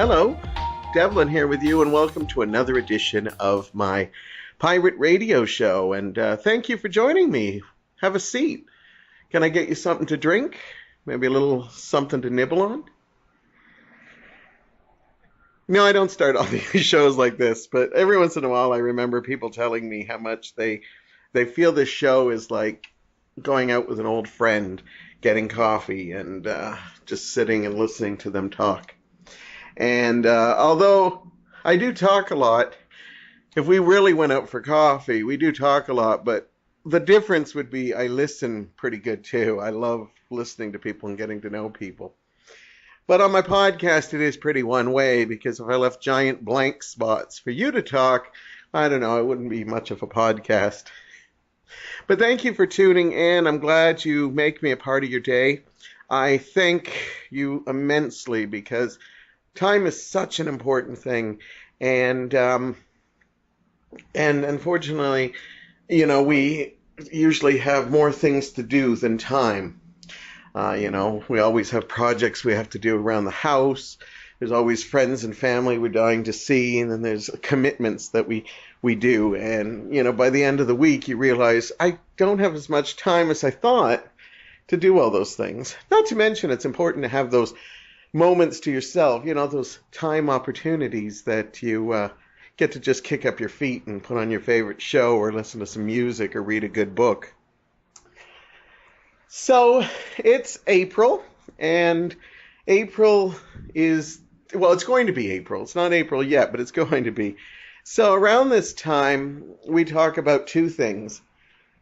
Hello, Devlin here with you, and welcome to another edition of my pirate radio show. And thank you for joining me. Have a seat. Can I get you something to drink? Maybe a little something to nibble on? No, I don't start all these shows like this, but every once in a while I remember people telling me how much they feel this show is like going out with an old friend, getting coffee, and just sitting and listening to them talk. And although I do talk a lot, if we really went out for coffee, we do talk a lot, but the difference would be I listen pretty good too. I love listening to people and getting to know people. But on my podcast, it is pretty one way, because if I left giant blank spots for you to talk, I don't know, it wouldn't be much of a podcast. But thank you for tuning in. I'm glad you make me a part of your day. I thank you immensely, because time is such an important thing, and unfortunately, we usually have more things to do than time. We always have projects we have to do around the house. There's always friends and family we're dying to see, and then there's commitments that we do. And, by the end of the week, you realize I don't have as much time as I thought to do all those things. Not to mention, it's important to have those moments to yourself, those time opportunities that you get to just kick up your feet and put on your favorite show or listen to some music or read a good book. So it's April, and April is, it's going to be April. It's not April yet, but it's going to be. So around this time, we talk about two things,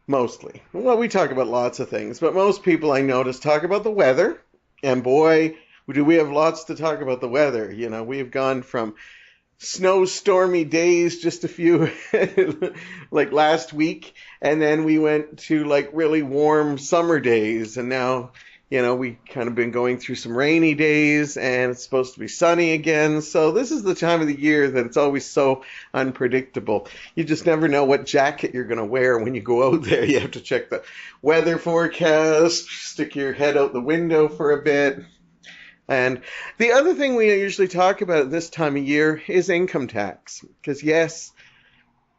mostly. Well, we talk about lots of things, but most people I notice talk about the weather, and boy, do we have lots to talk about the weather. We have gone from stormy days just a few, like last week, and then we went to like really warm summer days, and now, we kind of been going through some rainy days, and it's supposed to be sunny again. So this is the time of the year that it's always so unpredictable. You just never know what jacket you're going to wear when you go out there. You have to check the weather forecast, stick your head out the window for a bit. And the other thing we usually talk about at this time of year is income tax. Because yes,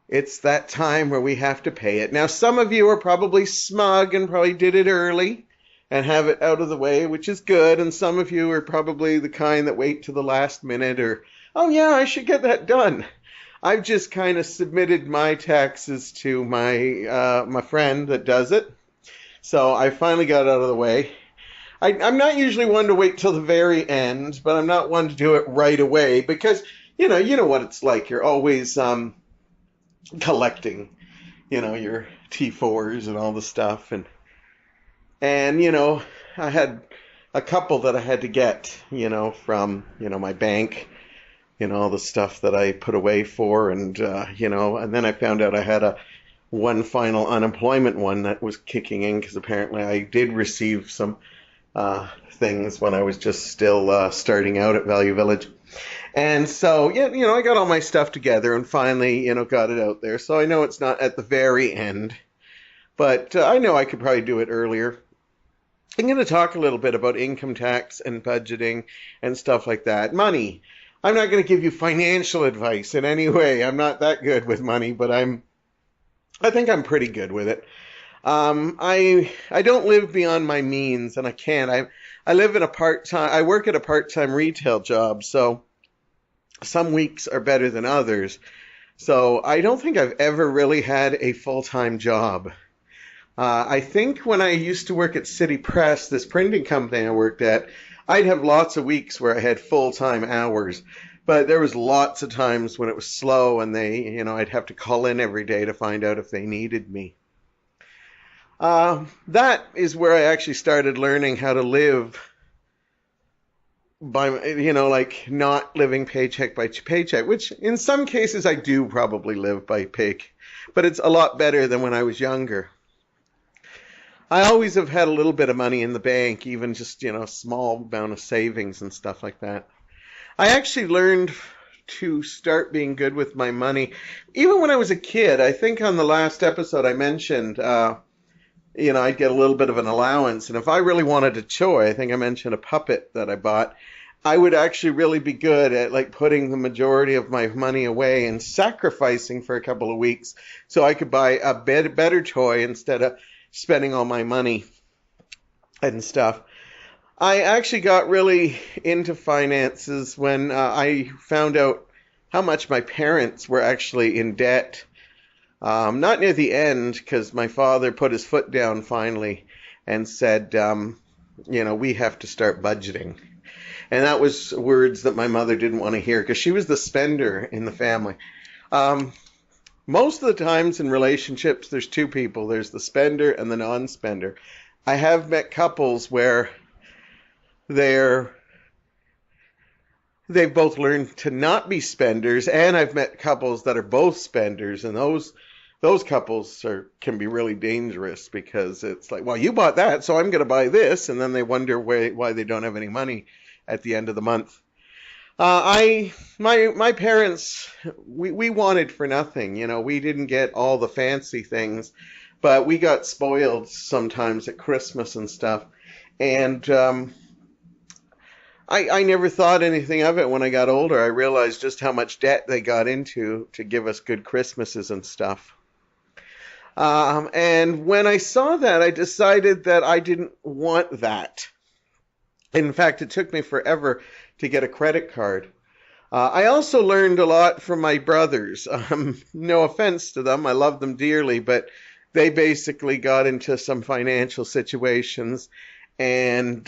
it's that time where we have to pay it. Now, some of you are probably smug and probably did it early and have it out of the way, which is good. And some of you are probably the kind that wait to the last minute, or, oh yeah, I should get that done. I've just kind of submitted my taxes to my friend that does it. So I finally got it out of the way. I'm not usually one to wait till the very end, but I'm not one to do it right away, because, you know what it's like. You're always collecting, your T4s and all the stuff. And I had a couple that I had to get, from, my bank, all the stuff that I put away for. And, and then I found out I had one final unemployment one that was kicking in, because apparently I did receive some things when I was just still starting out at Value Village. And so, I got all my stuff together and finally, got it out there. So I know it's not at the very end, but I know I could probably do it earlier. I'm going to talk a little bit about income tax and budgeting and stuff like that. Money. I'm not going to give you financial advice in any way. I'm not that good with money, but I think I'm pretty good with it. I don't live beyond my means, and I can't. I live in I work at a part-time retail job, so some weeks are better than others. So I don't think I've ever really had a full-time job. I think when I used to work at City Press, this printing company I worked at, I'd have lots of weeks where I had full-time hours. But there was lots of times when it was slow, and I'd have to call in every day to find out if they needed me. That is where I actually started learning how to live by, not living paycheck by paycheck, which in some cases I do probably live by paycheck, but it's a lot better than when I was younger. I always have had a little bit of money in the bank, even just, a small amount of savings and stuff like that. I actually learned to start being good with my money even when I was a kid. I think on the last episode I mentioned, I'd get a little bit of an allowance. And if I really wanted a toy, I think I mentioned a puppet that I bought. I would actually really be good at like putting the majority of my money away and sacrificing for a couple of weeks so I could buy a better toy instead of spending all my money and stuff. I actually got really into finances when I found out how much my parents were actually in debt. Not near the end, because my father put his foot down finally and said, we have to start budgeting. And that was words that my mother didn't want to hear because she was the spender in the family. Most of the times in relationships, there's two people. There's the spender and the non-spender. I have met couples where they've both learned to not be spenders, and I've met couples that are both spenders, and those couples can be really dangerous because it's like, well, you bought that, so I'm going to buy this, and then they wonder why they don't have any money at the end of the month. My parents, we wanted for nothing, we didn't get all the fancy things, but we got spoiled sometimes at Christmas and stuff, and I never thought anything of it when I got older. I realized just how much debt they got into to give us good Christmases and stuff. And when I saw that, I decided that I didn't want that. In fact, it took me forever to get a credit card. I also learned a lot from my brothers. No offense to them, I love them dearly, but they basically got into some financial situations and,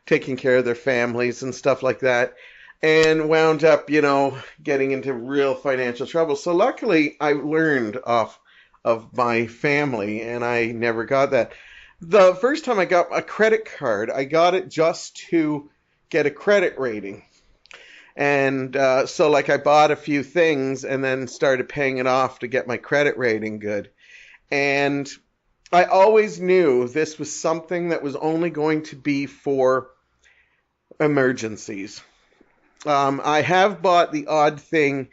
taking care of their families and stuff like that, and wound up, getting into real financial trouble. So luckily, I learned off of my family, and I never got that. The first time I got a credit card, I got it just to get a credit rating. And so I bought a few things and then started paying it off to get my credit rating good. And I always knew this was something that was only going to be for emergencies. I have bought the odd thing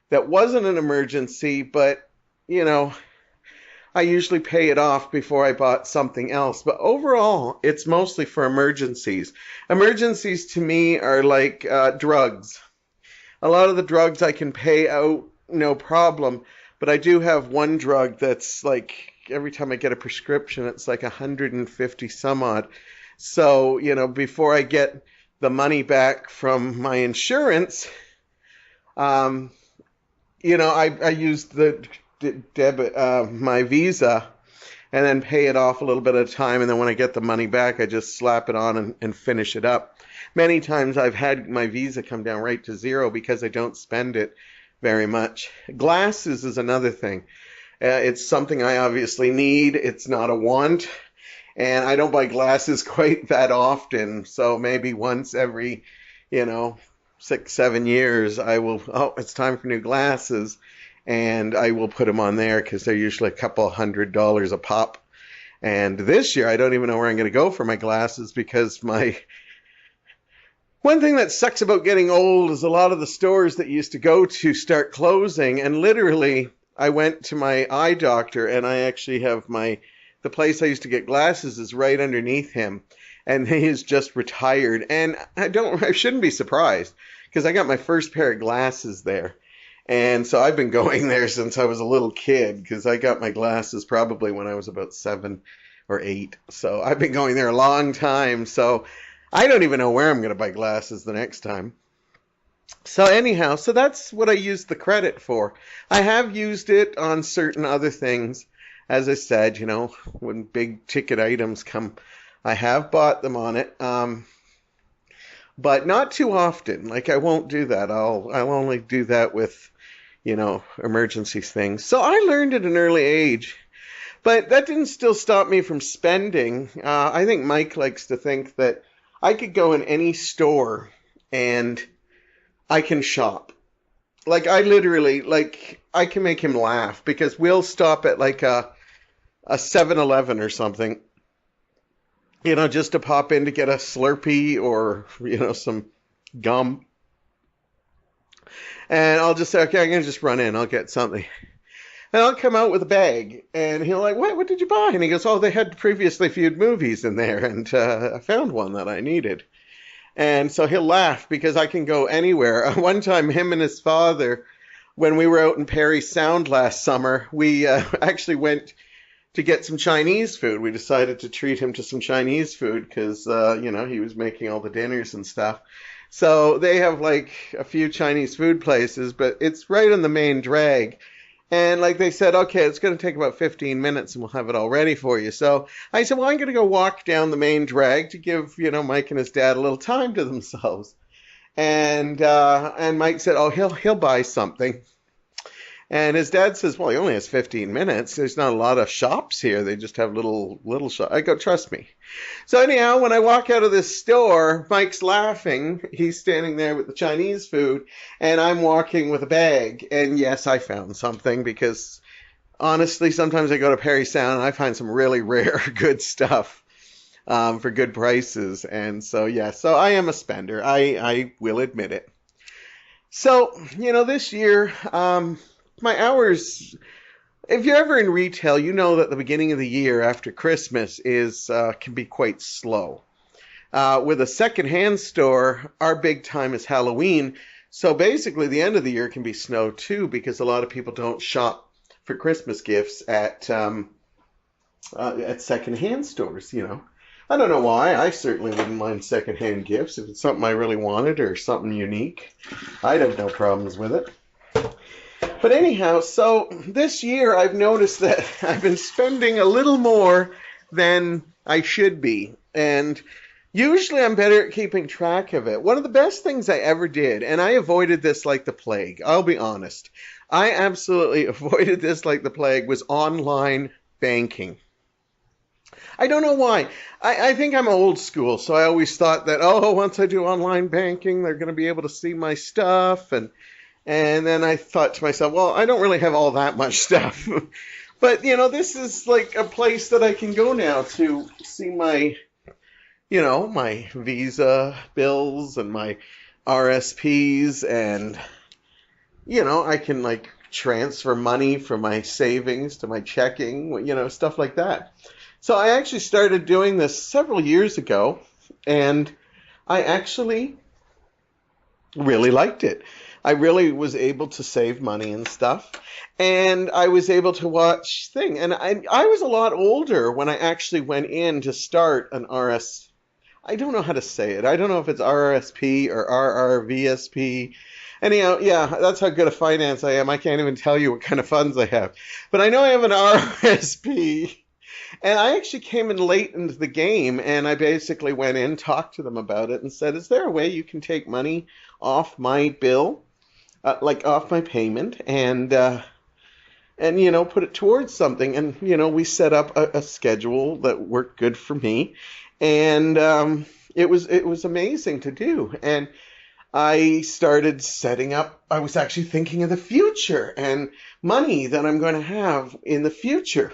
that wasn't an emergency, but, I usually pay it off before I bought something else. But overall, it's mostly for emergencies. Emergencies to me are like drugs. A lot of the drugs I can pay out, no problem. But I do have one drug that's like, every time I get a prescription, it's like 150 some odd. So, before I get the money back from my insurance, I used the debit, my Visa, and then pay it off a little bit at a time. And then when I get the money back, I just slap it on and finish it up. Many times I've had my Visa come down right to zero because I don't spend it very much. Glasses is another thing. It's something I obviously need. It's not a want. And I don't buy glasses quite that often. So maybe once every, 6-7 years, I will, it's time for new glasses. And I will put them on there because they're usually a couple $100 a pop. And this year, I don't even know where I'm going to go for my glasses because one thing that sucks about getting old is a lot of the stores that you used to go to start closing. And literally, I went to my eye doctor, and I actually have the place I used to get glasses is right underneath him, and he is just retired. And I shouldn't be surprised because I got my first pair of glasses there. And so I've been going there since I was a little kid because I got my glasses probably when I was about 7 or 8. So I've been going there a long time. So I don't even know where I'm going to buy glasses the next time. So anyhow, so that's what I used the credit for. I have used it on certain other things. As I said, when big ticket items come, I have bought them on it. But not too often. I won't do that. I'll only do that with, emergency things. So I learned at an early age. But that didn't still stop me from spending. I think Mike likes to think that I could go in any store and I can shop. I literally, I can make him laugh because we'll stop at a 7-Eleven or something, just to pop in to get a Slurpee or, some gum. And I'll just say, okay, I'm going to just run in. I'll get something. And I'll come out with a bag. And he'll what did you buy? And he goes, they had previously viewed movies in there. And I found one that I needed. And so he'll laugh because I can go anywhere. One time, him and his father, when we were out in Parry Sound last summer, we actually went to get some Chinese food. We decided to treat him to some Chinese food because, he was making all the dinners and stuff. So they have like a few Chinese food places, but it's right on the main drag. And like they said, okay, it's going to take about 15 minutes and we'll have it all ready for you. So I said, well, I'm going to go walk down the main drag to give, Mike and his dad a little time to themselves. And Mike said, oh, he'll buy something. And his dad says, well, he only has 15 minutes. There's not a lot of shops here. They just have little shops. I go, trust me. So anyhow, when I walk out of this store, Mike's laughing. He's standing there with the Chinese food, and I'm walking with a bag. And yes, I found something because honestly, sometimes I go to Parry Sound and I find some really rare good stuff for good prices. And so, yeah, so I am a spender. I will admit it. So, this year, my hours, if you're ever in retail, you know that the beginning of the year after Christmas can be quite slow. With a secondhand store, our big time is Halloween. So basically the end of the year can be slow too because a lot of people don't shop for Christmas gifts at secondhand stores, I don't know why. I certainly wouldn't mind secondhand gifts if it's something I really wanted or something unique. I'd have no problems with it. But anyhow, so this year I've noticed that I've been spending a little more than I should be. And usually I'm better at keeping track of it. One of the best things I ever did, and I avoided this like the plague, I'll be honest. I absolutely avoided this like the plague, was online banking. I don't know why. I think I'm old school, so I always thought that, once I do online banking, they're going to be able to see my stuff. And then I thought to myself, well, I don't really have all that much stuff. But, this is like a place that I can go now to see my, my Visa bills and my RSPs. And, I can like transfer money from my savings to my checking, stuff like that. So I actually started doing this several years ago, and I actually really liked it. I really was able to save money and stuff, and I was able to watch thing. And I was a lot older when I actually went in to start an I don't know how to say it. I don't know if it's RRSP or RRVSP. Anyhow, yeah, that's how good a finance I am. I can't even tell you what kind of funds I have. But I know I have an RRSP. And I actually came in late into the game, and I basically went in, talked to them about it, and said, is there a way you can take money off my bill, off my payment, and put it towards something? And, we set up a schedule that worked good for me, and it was amazing to do. And I started setting up, I was actually thinking of the future and money that I'm going to have in the future.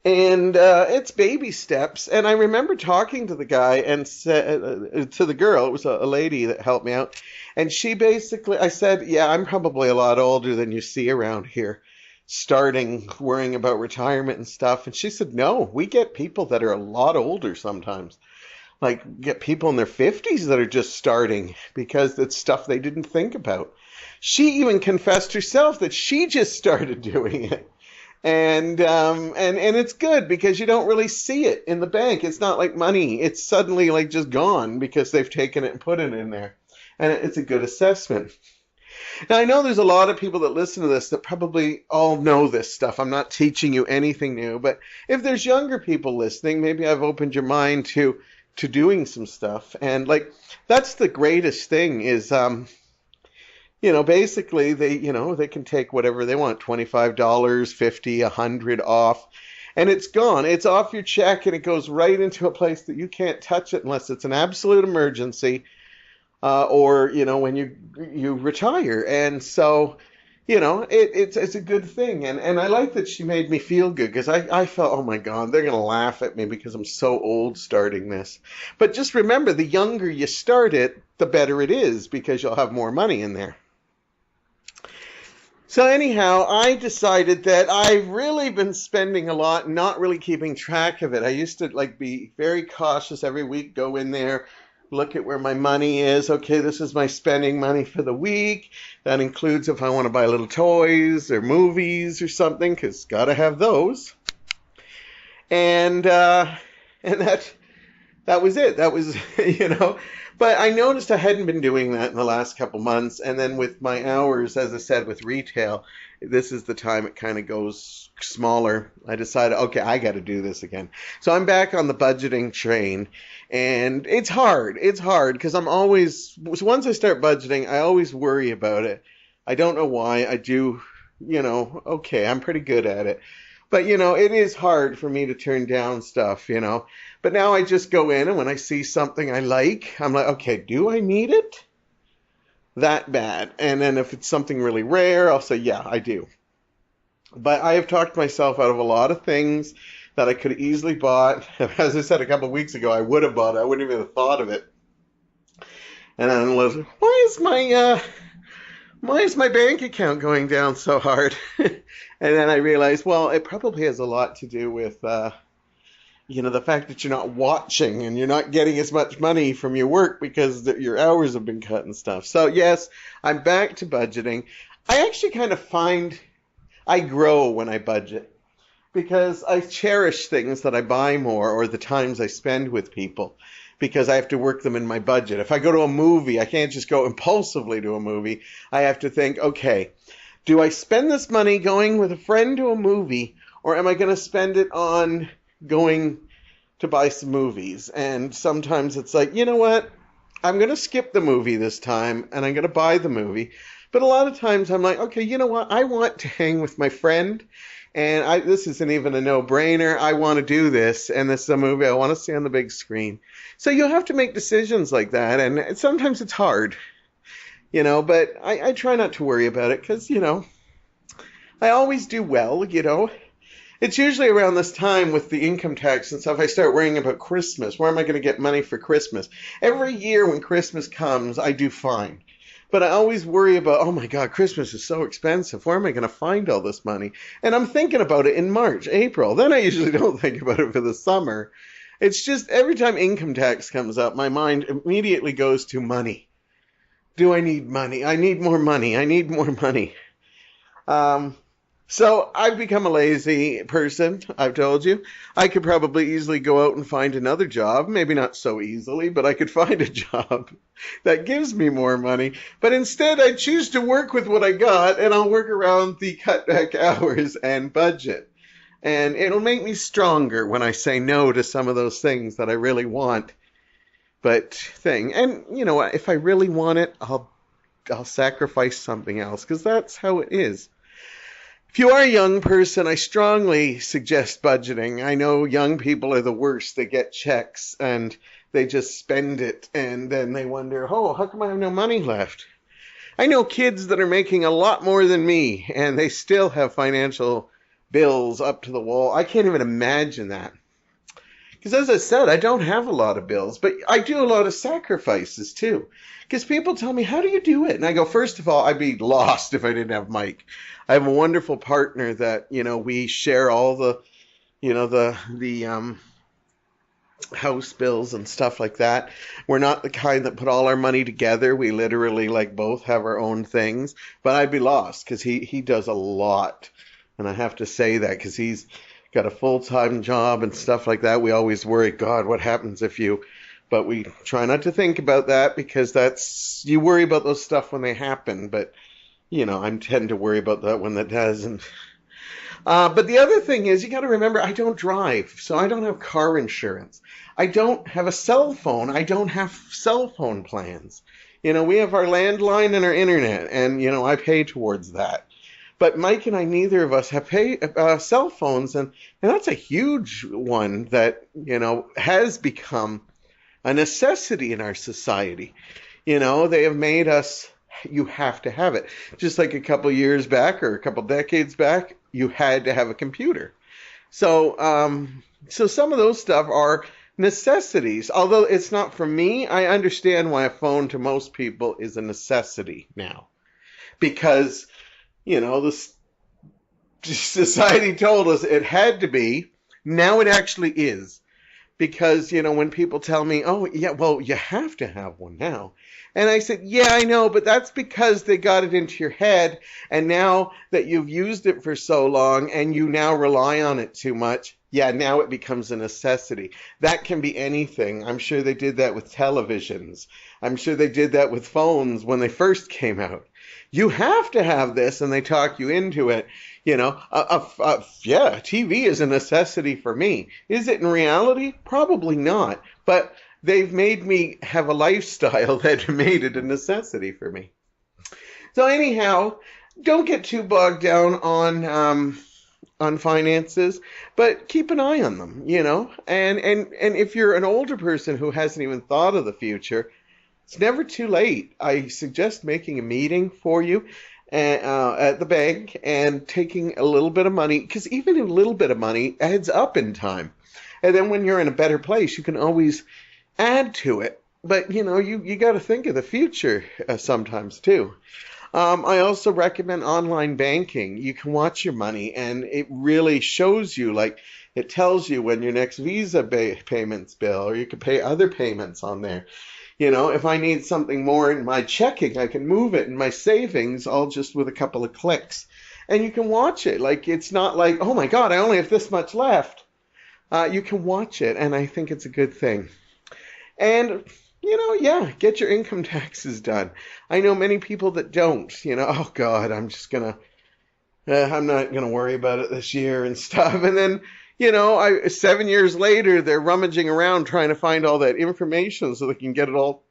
And it's baby steps. And I remember talking to the guy and said to the girl, it was a lady that helped me out. And she basically, I said, yeah, I'm probably a lot older than you see around here, starting worrying about retirement and stuff. And she said, no, we get people that are a lot older sometimes. Like get people in their 50s that are just starting because it's stuff they didn't think about. She even confessed herself that she just started doing it. And it's good because you don't really see it in the bank. It's not like money. It's suddenly like just gone because they've taken it and put it in there. And it's a good assessment. Now, I know there's a lot of people that listen to this that probably all know this stuff. I'm not teaching you anything new. But if there's younger people listening, maybe I've opened your mind to doing some stuff. And like that's the greatest thing is basically they can take whatever they want, $25, $50, $100 off, and it's gone. It's off your check, and it goes right into a place that you can't touch it unless it's an absolute emergency, or when you retire. And so, it's a good thing. And I like that she made me feel good because I felt, oh my God, they're gonna laugh at me because I'm so old starting this. But just remember, the younger you start it, the better it is because you'll have more money in there. So anyhow, I decided that I've really been spending a lot and not really keeping track of it. I used to be very cautious every week, go in there, look at where my money is. Okay, this is my spending money for the week. That includes if I want to buy little toys or movies or something, because got to have those. And that was it. That was, But I noticed I hadn't been doing that in the last couple months. And then with my hours, as I said, with retail, this is the time it kind of goes smaller. I decided, okay, I got to do this again. So I'm back on the budgeting train. And it's hard. It's hard because once I start budgeting, I always worry about it. I don't know why. I do, okay, I'm pretty good at it. But, it is hard for me to turn down stuff, But now I just go in, and when I see something I like, I'm like, okay, do I need it that bad? And then if it's something really rare, I'll say, yeah, I do. But I have talked myself out of a lot of things that I could have easily bought. As I said a couple of weeks ago, I would have bought it. I wouldn't even have thought of it. And then I was like, why is my bank account going down so hard? And then I realized, well, it probably has a lot to do with, the fact that you're not watching and you're not getting as much money from your work because your hours have been cut and stuff. So yes, I'm back to budgeting. I actually kind of find I grow when I budget because I cherish things that I buy more or the times I spend with people, because I have to work them in my budget. If I go to a movie, I can't just go impulsively to a movie. I have to think, okay, do I spend this money going with a friend to a movie, or am I going to spend it on going to buy some movies? And sometimes it's like, you know what? I'm going to skip the movie this time, and I'm going to buy the movie. But a lot of times I'm like, okay, you know what? I want to hang with my friend, and this isn't even a no-brainer. I want to do this, and this is a movie I want to see on the big screen. So you'll have to make decisions like that, and sometimes it's hard, but I try not to worry about it because, I always do well, It's usually around this time with the income tax and stuff I start worrying about Christmas. Where am I going to get money for Christmas? Every year when Christmas comes, I do fine. But I always worry about, oh my God, Christmas is so expensive. Where am I going to find all this money? And I'm thinking about it in March, April. Then I usually don't think about it for the summer. It's just every time income tax comes up, my mind immediately goes to money. Do I need money? I need more money. I need more money. So I've become a lazy person, I've told you. I could probably easily go out and find another job. Maybe not so easily, but I could find a job that gives me more money. But instead, I choose to work with what I got, and I'll work around the cutback hours and budget. And it'll make me stronger when I say no to some of those things that I really want. And you know what? If I really want it, I'll sacrifice something else, because that's how it is. If you are a young person, I strongly suggest budgeting. I know young people are the worst. They get checks and they just spend it, and then they wonder, oh, how come I have no money left? I know kids that are making a lot more than me, and they still have financial bills up to the wall. I can't even imagine that. Because as I said, I don't have a lot of bills, but I do a lot of sacrifices too. Because people tell me, how do you do it? And I go, first of all, I'd be lost if I didn't have Mike. I have a wonderful partner that, we share all the house bills and stuff like that. We're not the kind that put all our money together. We literally both have our own things. But I'd be lost because he does a lot. And I have to say that because he's got a full-time job and stuff like that. We always worry, God, what happens if you... But we try not to think about that because you worry about those stuff when they happen. But, I tend to worry about that when that doesn't. But the other thing is, you got to remember, I don't drive, so I don't have car insurance. I don't have a cell phone. I don't have cell phone plans. We have our landline and our internet, and, I pay towards that. But Mike and I, neither of us have cell phones, and that's a huge one that, has become a necessity in our society. They have made us, you have to have it. Just like a couple years back or a couple decades back, you had to have a computer. So some of those stuff are necessities. Although it's not for me, I understand why a phone to most people is a necessity now. Because, the society told us it had to be. Now it actually is. because, when people tell me, oh, yeah, well, you have to have one now. And I said, yeah, I know, but that's because they got it into your head. And now that you've used it for so long and you now rely on it too much, yeah, now it becomes a necessity. That can be anything. I'm sure they did that with televisions. I'm sure they did that with phones when they first came out. You have to have this, and they talk you into it. Yeah, TV is a necessity for me. Is it in reality? Probably not. But they've made me have a lifestyle that made it a necessity for me. So anyhow, don't get too bogged down on finances, but keep an eye on them, And if you're an older person who hasn't even thought of the future, it's never too late. I suggest making a meeting for you at the bank and taking a little bit of money, because even a little bit of money adds up in time. And then when you're in a better place, you can always add to it. But, you got to think of the future sometimes too. I also recommend online banking. You can watch your money, and it really shows you, like, it tells you when your next Visa payments bill, or you can pay other payments on there. If I need something more in my checking, I can move it in my savings all just with a couple of clicks. And you can watch it. Like, it's not like, oh my God, I only have this much left. You can watch it, and I think it's a good thing. And, yeah, get your income taxes done. I know many people that don't, oh God, I'm not going to worry about it this year and stuff. And then, 7 years later, they're rummaging around trying to find all that information so they can get it all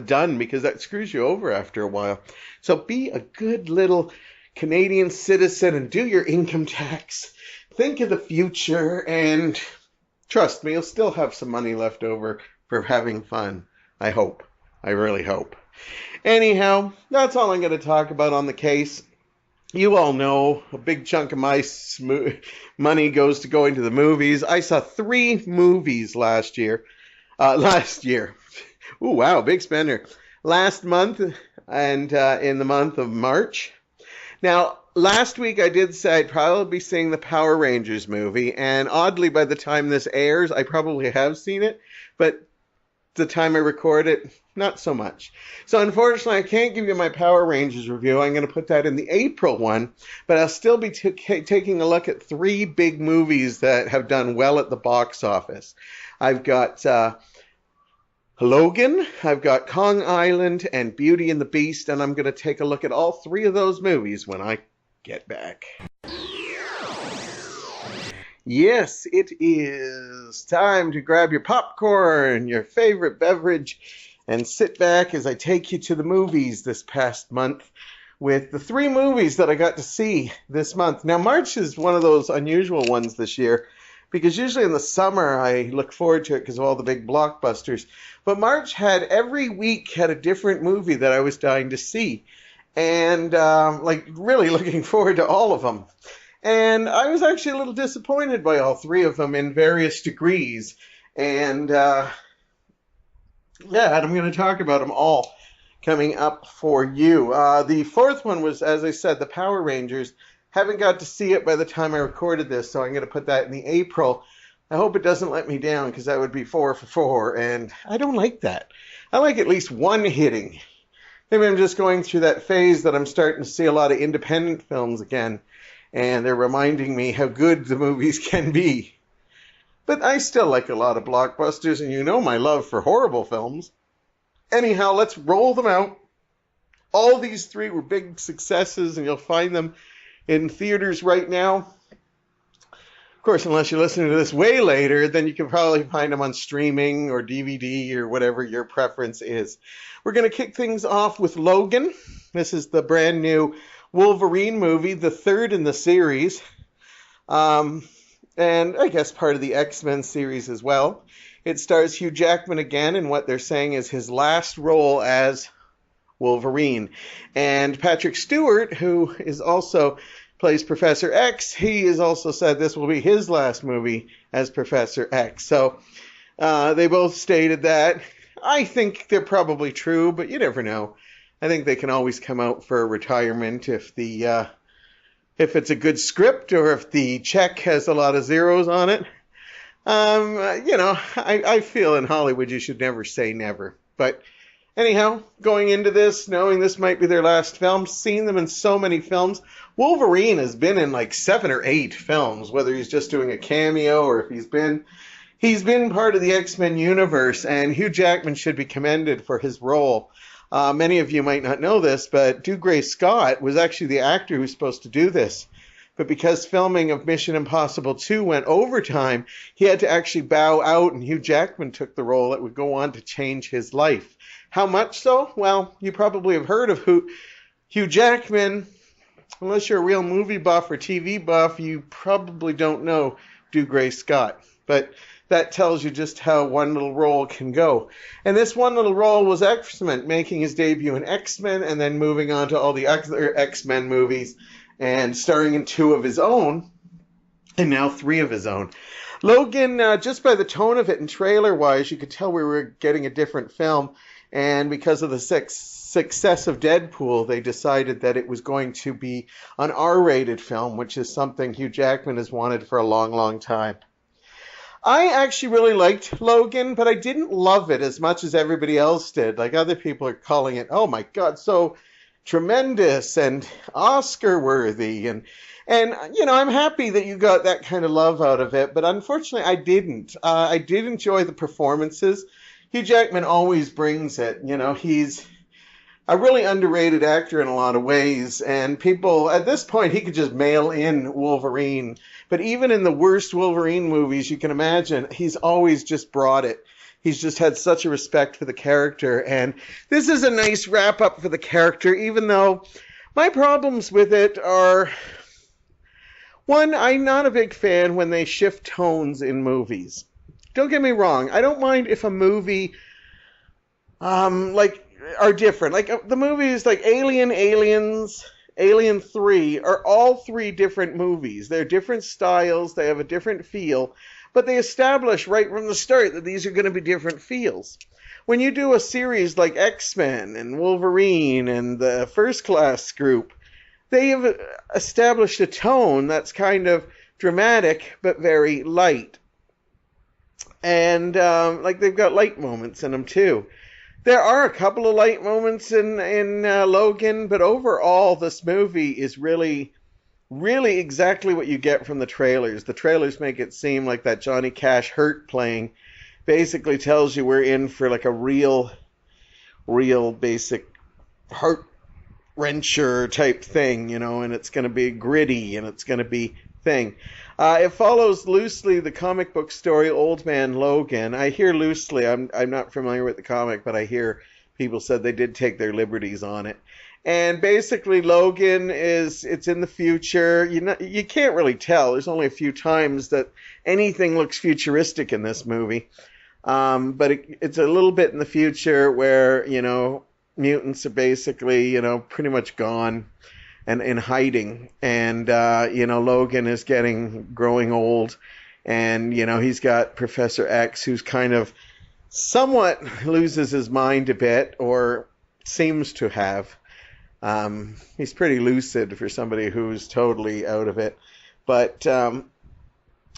done, because that screws you over after a while. So be a good little Canadian citizen and do your income tax. Think of the future, and trust me, you'll still have some money left over for having fun. I hope. I really hope. Anyhow, that's all I'm going to talk about on the case. You all know a big chunk of my money goes to going to the movies. I saw 3 movies last year. Ooh, wow, big spender. Last month and in the month of March. Now, last week I did say I'd probably be seeing the Power Rangers movie. And oddly, by the time this airs, I probably have seen it. But the time I record it, not so much. So unfortunately, I can't give you my Power Rangers review. I'm going to put that in the April one, but I'll still be taking a look at 3 big movies that have done well at the box office. I've got Logan, I've got Kong Island, and Beauty and the Beast, and I'm going to take a look at all 3 of those movies when I get back. Yes, it is time to grab your popcorn, your favorite beverage, and sit back as I take you to the movies this past month with the 3 movies that I got to see this month. Now, March is one of those unusual ones this year, because usually in the summer I look forward to it because of all the big blockbusters. But March had every week had a different movie that I was dying to see, and really looking forward to all of them. And I was actually a little disappointed by all 3 of them in various degrees. And I'm going to talk about them all coming up for you. The 4th one was, as I said, the Power Rangers. Haven't got to see it by the time I recorded this, so I'm going to put that in the April. I hope it doesn't let me down, because that would be 4 for 4, and I don't like that. I like at least one hitting. Maybe I'm just going through that phase that I'm starting to see a lot of independent films again, and they're reminding me how good the movies can be. But I still like a lot of blockbusters, and you know my love for horrible films. Anyhow, let's roll them out. All these 3 were big successes, and you'll find them in theaters right now. Of course, unless you're listening to this way later, then you can probably find them on streaming or DVD or whatever your preference is. We're going to kick things off with Logan. This is the brand new Wolverine movie, the 3rd in the series, and I guess part of the X-Men series as well. It stars Hugh Jackman again in what they're saying is his last role as Wolverine. And Patrick Stewart, who is also plays Professor X, he has also said this will be his last movie as Professor X. So they both stated that. I think they're probably true, but you never know. I think they can always come out for retirement if it's a good script or if the check has a lot of zeros on it. I feel in Hollywood you should never say never. But anyhow, going into this, knowing this might be their last film, seeing them in so many films, Wolverine has been in like 7 or 8 films, whether he's just doing a cameo or if he's been part of the X-Men universe, and Hugh Jackman should be commended for his role. Many of you might not know this, but Dougray Scott was actually the actor who was supposed to do this. But because filming of Mission Impossible 2 went overtime, he had to actually bow out, and Hugh Jackman took the role that would go on to change his life. How much so? Well, you probably have heard of Hugh Jackman. Unless you're a real movie buff or TV buff, you probably don't know Dougray Scott. But that tells you just how one little role can go. And this one little role was excellent, making his debut in X-Men and then moving on to all the other X-Men movies and starring in 2 of his own, and now 3 of his own. Logan, just by the tone of it and trailer-wise, you could tell we were getting a different film, and because of the success of Deadpool, they decided that it was going to be an R-rated film, which is something Hugh Jackman has wanted for a long, long time. I actually really liked Logan, but I didn't love it as much as everybody else did. Like, other people are calling it, oh my God, so tremendous and Oscar worthy, and I'm happy that you got that kind of love out of it, but unfortunately I didn't. I did enjoy the performances. Hugh Jackman always brings it. He's a really underrated actor in a lot of ways, and people at this point, he could just mail in Wolverine, but even in the worst Wolverine movies you can imagine, he's always just brought it. He's just had such a respect for the character, and this is a nice wrap-up for the character, even though my problems with it are, one, I'm not a big fan when they shift tones in movies. Don't get me wrong, I don't mind if a movie, are different. Like, the movies like Aliens, Alien 3 are all 3 different movies. They're different styles, they have a different feel, but they establish right from the start that these are going to be different feels. When you do a series like X-Men and Wolverine and the First Class group, they have established a tone that's kind of dramatic but very light. And they've got light moments in them too. There are a couple of light moments in Logan, but overall this movie is really exactly what you get from the trailers. The trailers make it seem like that Johnny Cash Hurt playing basically tells you we're in for like a real basic heart-wrencher type thing, and it's going to be gritty and it's going to be thing. It follows loosely the comic book story Old Man Logan. I hear loosely, I'm not familiar with the comic, but I hear people said they did take their liberties on it. And basically, Logan it's in the future. You can't really tell. There's only a few times that anything looks futuristic in this movie. But it's a little bit in the future where, mutants are basically, pretty much gone and in hiding. And, Logan is growing old. And, he's got Professor X, who's kind of somewhat loses his mind a bit, or seems to have. He's pretty lucid for somebody who's totally out of it. But, and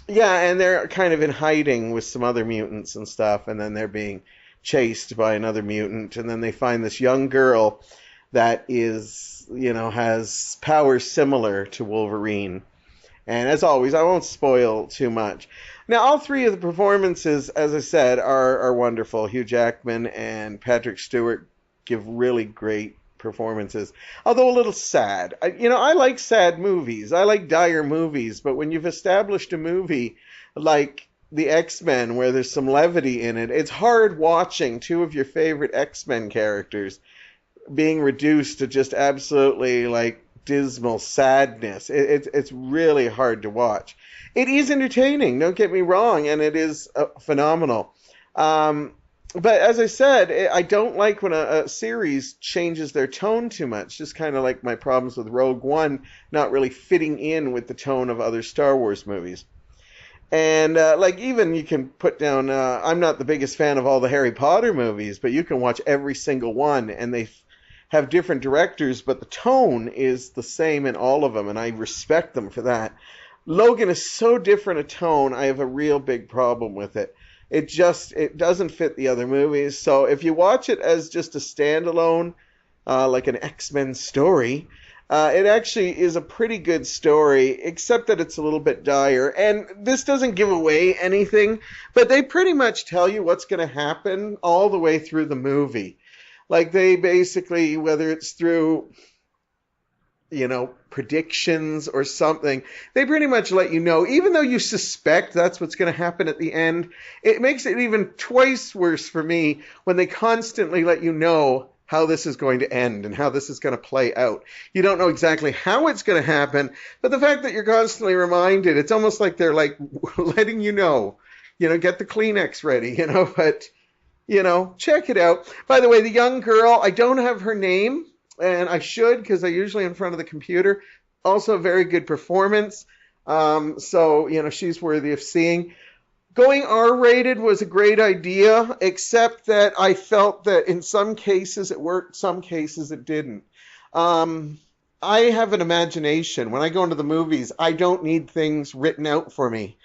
they're kind of in hiding with some other mutants and stuff, and then they're being chased by another mutant, and then they find this young girl that is, has powers similar to Wolverine. And as always, I won't spoil too much. Now, all 3 of the performances, as I said, are wonderful. Hugh Jackman and Patrick Stewart give really great performances, although a little sad. I like sad movies. I like dire movies, but when you've established a movie like the X-Men where there's some levity in it, it's hard watching 2 of your favorite X-Men characters being reduced to just absolutely dismal sadness. It's really hard to watch. It is entertaining, don't get me wrong, and it is phenomenal. But as I said, I don't like when a series changes their tone too much, just kind of like my problems with Rogue One not really fitting in with the tone of other Star Wars movies. And even you can put down, I'm not the biggest fan of all the Harry Potter movies, but you can watch every single one, and they have different directors, but the tone is the same in all of them, and I respect them for that. Logan is so different a tone, I have a real big problem with it. It doesn't fit the other movies. So if you watch it as just a standalone, like an X-Men story, it actually is a pretty good story, except that it's a little bit dire. And this doesn't give away anything, but they pretty much tell you what's going to happen all the way through the movie. Like they basically, whether it's through, predictions or something, they pretty much let you know, even though you suspect that's what's going to happen at the end. It makes it even twice worse for me when they constantly let you know how this is going to end and how this is going to play out. You don't know exactly how it's going to happen, but the fact that you're constantly reminded, it's almost like they're like letting you know, get the Kleenex ready, but, check it out. By the way, the young girl, I don't have her name, and I should because I usually in front of the computer. Also a very good performance. So, she's worthy of seeing. Going R-rated was a great idea, except that I felt that in some cases it worked, some cases it didn't. I have an imagination. When I go into the movies, I don't need things written out for me.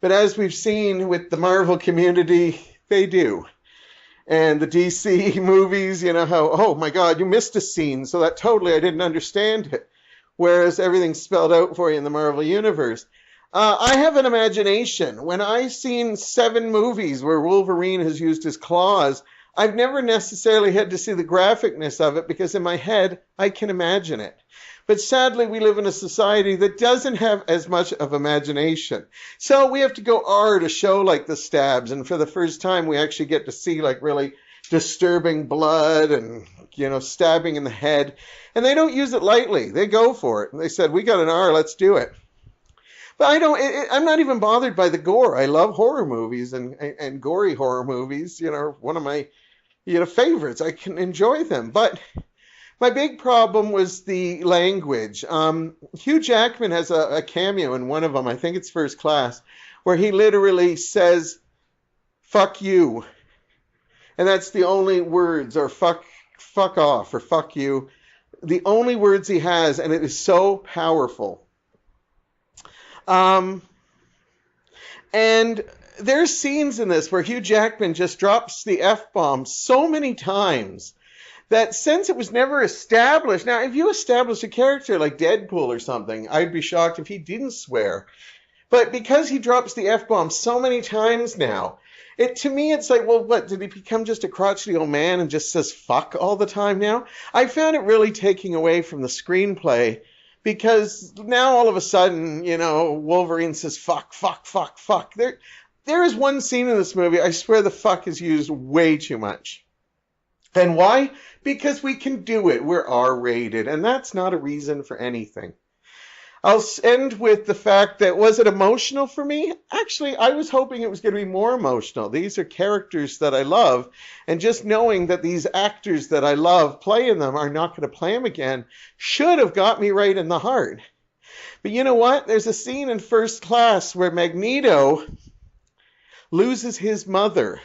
But as we've seen with the Marvel community, they do. And the DC movies, how, oh my God, you missed a scene, so that totally I didn't understand it. Whereas everything's spelled out for you in the Marvel Universe. I have an imagination. When I've seen 7 movies where Wolverine has used his claws, I've never necessarily had to see the graphicness of it because in my head, I can imagine it. But sadly, we live in a society that doesn't have as much of imagination. So we have to go R to show like the stabs. And for the first time, we actually get to see like really disturbing blood and, stabbing in the head. And they don't use it lightly. They go for it. And they said, we got an R, let's do it. But I'm not even bothered by the gore. I love horror movies and gory horror movies, one of my, favorites. I can enjoy them. But my big problem was the language. Hugh Jackman has a cameo in one of them, I think it's First Class, where he literally says, fuck you. And that's the only words, or fuck off, or fuck you. The only words he has, and it is so powerful. And there's scenes in this where Hugh Jackman just drops the F-bomb so many times that since it was never established, now if you establish a character like Deadpool or something, I'd be shocked if he didn't swear. But because he drops the F-bomb so many times now, to me it's like, well, what, did he become just a crotchety old man and just says fuck all the time now? I found it really taking away from the screenplay. Because now all of a sudden, Wolverine says, fuck, fuck, fuck, fuck. There is one scene in this movie, I swear the fuck is used way too much. And why? Because we can do it. We're R-rated. And that's not a reason for anything. I'll end with the fact that, was it emotional for me? Actually, I was hoping it was going to be more emotional. These are characters that I love, and just knowing that these actors that I love playing them are not going to play them again should have got me right in the heart. But you know what? There's a scene in First Class where Magneto loses his mother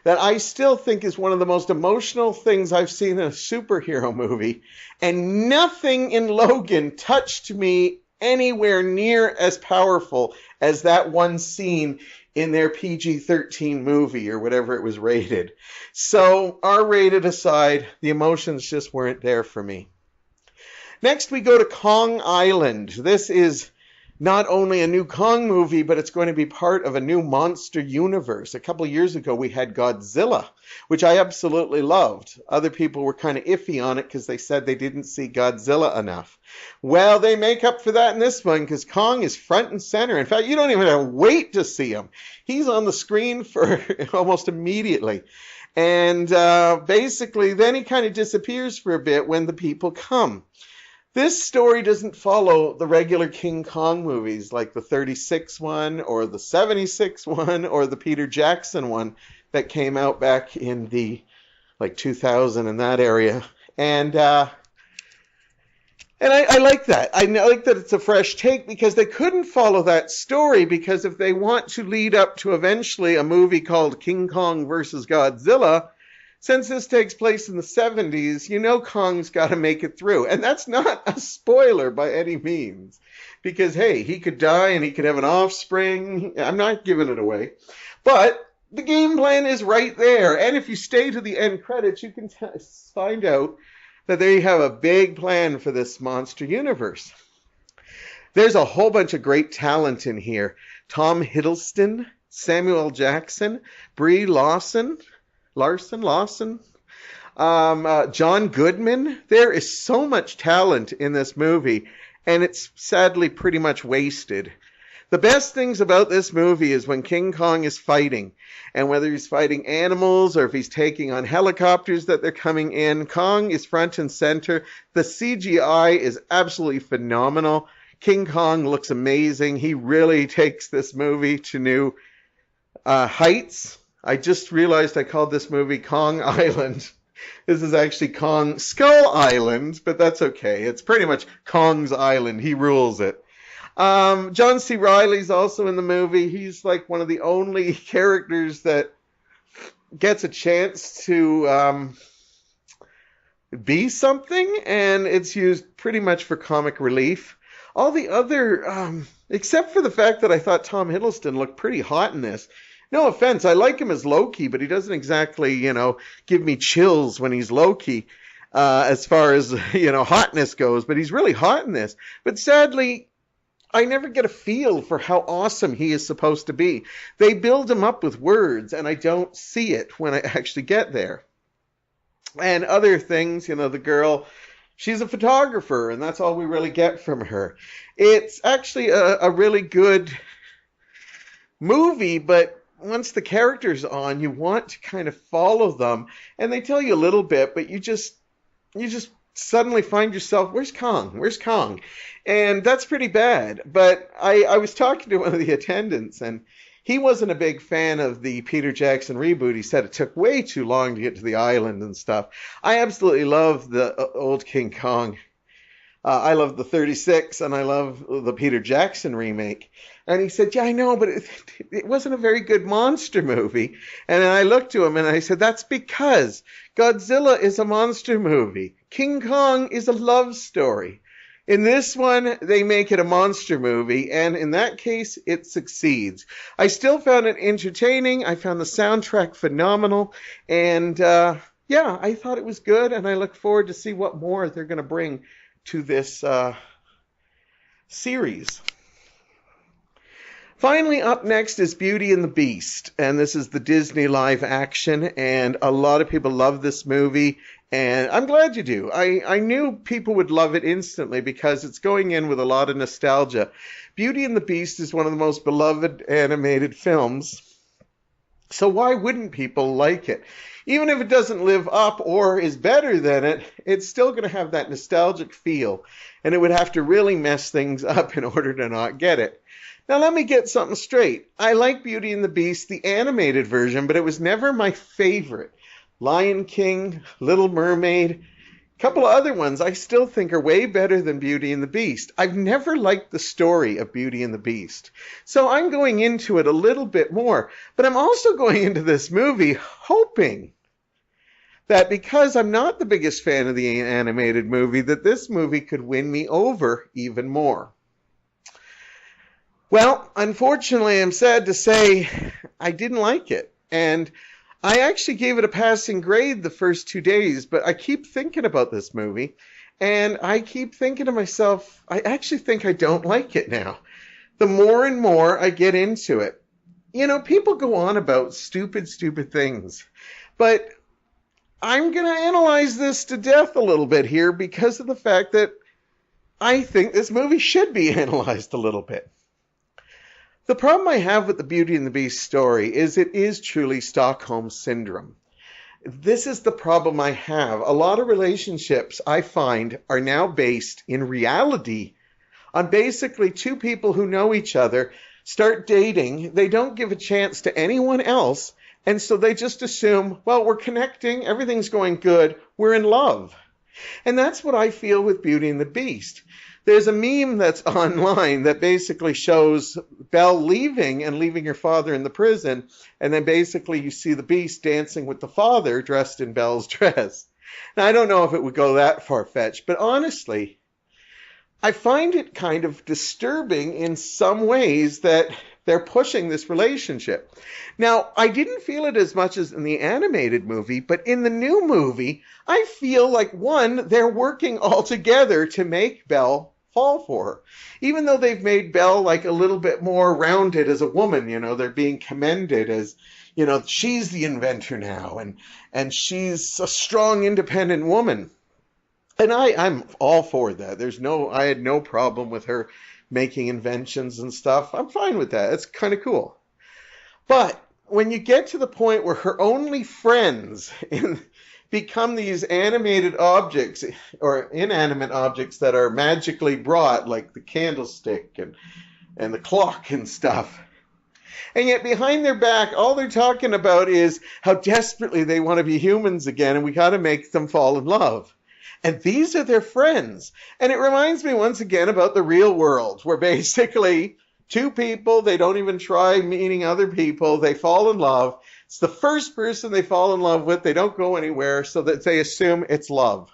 that I still think is one of the most emotional things I've seen in a superhero movie. And nothing in Logan touched me anywhere near as powerful as that one scene in their PG-13 movie or whatever it was rated. So, R-rated aside, the emotions just weren't there for me. Next, we go to Kong Island. This is not only a new Kong movie, but it's going to be part of a new monster universe. A couple years ago, we had Godzilla, which I absolutely loved. Other people were kind of iffy on it because they said they didn't see Godzilla enough. Well, they make up for that in this one because Kong is front and center. In fact, you don't even have to wait to see him. He's on the screen for almost immediately. And basically, then he kind of disappears for a bit when the people come. This story doesn't follow the regular King Kong movies like the 36 one or the 76 one or the Peter Jackson one that came out back in the 2000 in that area. And I like that. I like that it's a fresh take because they couldn't follow that story because if they want to lead up to eventually a movie called King Kong versus Godzilla, Since this takes place in the 70s, you know Kong's got to make it through. And that's not a spoiler by any means. Because, hey, he could die and he could have an offspring. I'm not giving it away. But the game plan is right there. And if you stay to the end credits, you can find out that they have a big plan for this monster universe. There's a whole bunch of great talent in here. Tom Hiddleston, Samuel Jackson, Brie Larson, John Goodman. There is so much talent in this movie, and it's sadly pretty much wasted. The best things about this movie is when King Kong is fighting, and whether he's fighting animals or if he's taking on helicopters that they're coming in, Kong is front and center. The CGI is absolutely phenomenal. King Kong looks amazing. He really takes this movie to new heights. I just realized I called this movie Kong Island. This is actually Kong Skull Island, but that's okay. It's pretty much Kong's Island. He rules it. John C. Reilly's also in the movie. He's like one of the only characters that gets a chance to be something, and it's used pretty much for comic relief. All the other, except for the fact that I thought Tom Hiddleston looked pretty hot in this. No offense, I like him as Loki, but he doesn't exactly, give me chills when he's Loki, as far as, hotness goes. But he's really hot in this. But sadly, I never get a feel for how awesome he is supposed to be. They build him up with words, and I don't see it when I actually get there. And other things, the girl, she's a photographer, and that's all we really get from her. It's actually a really good movie, but once the character's on, you want to kind of follow them, and they tell you a little bit, but you just suddenly find yourself, where's Kong? Where's Kong? And that's pretty bad. But I was talking to one of the attendants, and he wasn't a big fan of the Peter Jackson reboot. He said it took way too long to get to the island and stuff. I absolutely love the old King Kong. I love the 36, and I love the Peter Jackson remake. And he said, yeah, I know, but it wasn't a very good monster movie. And then I looked to him and I said, that's because Godzilla is a monster movie. King Kong is a love story. In this one, they make it a monster movie, and in that case, it succeeds. I still found it entertaining. I found the soundtrack phenomenal, and I thought it was good, and I look forward to see what more they're going to bring to this series. Finally, up next is Beauty and the Beast, and this is the Disney live action, and a lot of people love this movie, and I'm glad you do. I knew people would love it instantly because it's going in with a lot of nostalgia. Beauty and the Beast is one of the most beloved animated films, so why wouldn't people like it? Even if it doesn't live up or is better than it, it's still going to have that nostalgic feel, and it would have to really mess things up in order to not get it. Now, let me get something straight. I like Beauty and the Beast, the animated version, but it was never my favorite. Lion King, Little Mermaid, a couple of other ones I still think are way better than Beauty and the Beast. I've never liked the story of Beauty and the Beast. So I'm going into it a little bit more, but I'm also going into this movie hoping that because I'm not the biggest fan of the animated movie, that this movie could win me over even more. Well, unfortunately, I'm sad to say I didn't like it. And I actually gave it a passing grade the first 2 days, but I keep thinking about this movie, and I keep thinking to myself, I actually think I don't like it now. The more and more I get into it. People go on about stupid things, but I'm going to analyze this to death a little bit here because of the fact that I think this movie should be analyzed a little bit. The problem I have with the Beauty and the Beast story is it is truly Stockholm Syndrome. This is the problem I have. A lot of relationships I find are now based in reality on basically two people who know each other, start dating, they don't give a chance to anyone else, and so they just assume, well, we're connecting, everything's going good, we're in love. And that's what I feel with Beauty and the Beast. There's a meme that's online that basically shows Belle leaving and leaving her father in the prison, and then basically you see the Beast dancing with the father dressed in Belle's dress. Now, I don't know if it would go that far-fetched, but honestly, I find it kind of disturbing in some ways that they're pushing this relationship. Now, I didn't feel it as much as in the animated movie, but in the new movie, I feel like, one, they're working all together to make Belle fall for her. Even though they've made Belle like a little bit more rounded as a woman, they're being commended as, she's the inventor now, and she's a strong, independent woman. And I'm all for that. I had no problem with her making inventions and stuff. I'm fine with that. It's kind of cool. But when you get to the point where her only friends become these animated objects or inanimate objects that are magically brought, like the candlestick and the clock and stuff, and yet behind their back, all they're talking about is how desperately they want to be humans again, and we got to make them fall in love. And these are their friends. And it reminds me once again about the real world, where basically two people, they don't even try meeting other people, they fall in love. It's the first person they fall in love with, they don't go anywhere, so that they assume it's love.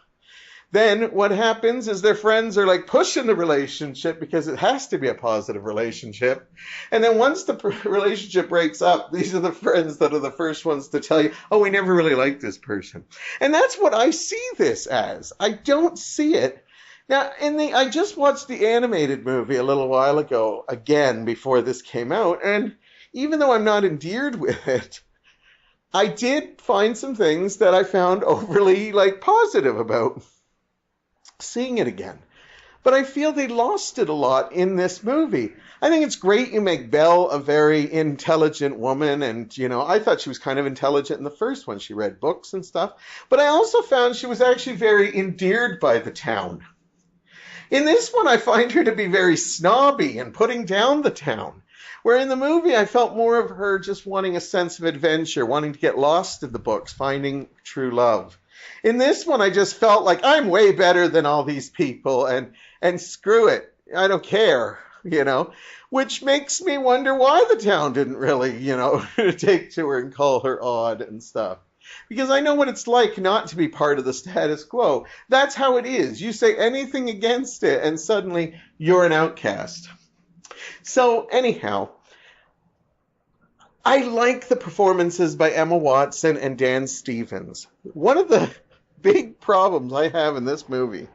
Then what happens is their friends are like pushing the relationship because it has to be a positive relationship. And then once the relationship breaks up, these are the friends that are the first ones to tell you, oh, we never really liked this person. And that's what I see this as. I don't see it. Now, I just watched the animated movie a little while ago, again, before this came out. And even though I'm not endeared with it, I did find some things that I found overly positive about seeing it again. But I feel they lost it a lot in this movie. I think it's great you make Belle a very intelligent woman, and, I thought she was kind of intelligent in the first one. She read books and stuff. But I also found she was actually very endeared by the town. In this one, I find her to be very snobby and putting down the town. Where in the movie, I felt more of her just wanting a sense of adventure, wanting to get lost in the books, finding true love. In this one, I just felt like I'm way better than all these people, and screw it, I don't care, which makes me wonder why the town didn't really, take to her and call her odd and stuff. Because I know what it's like not to be part of the status quo. That's how it is. You say anything against it, and suddenly you're an outcast. So anyhow, I like the performances by Emma Watson and Dan Stevens. One of the big problems I have in this movie.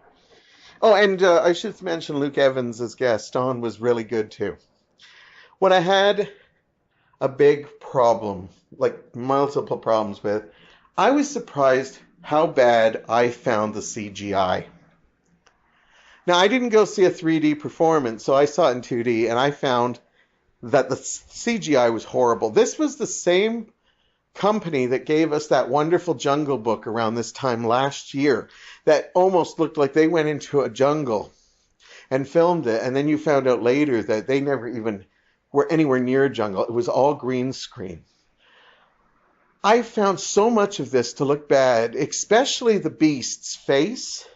Oh, and I should mention Luke Evans as Gaston was really good too. What I had a big problem, multiple problems with, I was surprised how bad I found the CGI. Now, I didn't go see a 3D performance, so I saw it in 2D, and I found that the CGI was horrible. This was the same company that gave us that wonderful Jungle Book around this time last year that almost looked like they went into a jungle and filmed it, and then you found out later that they never even were anywhere near a jungle. It was all green screen. I found so much of this to look bad, especially the Beast's face.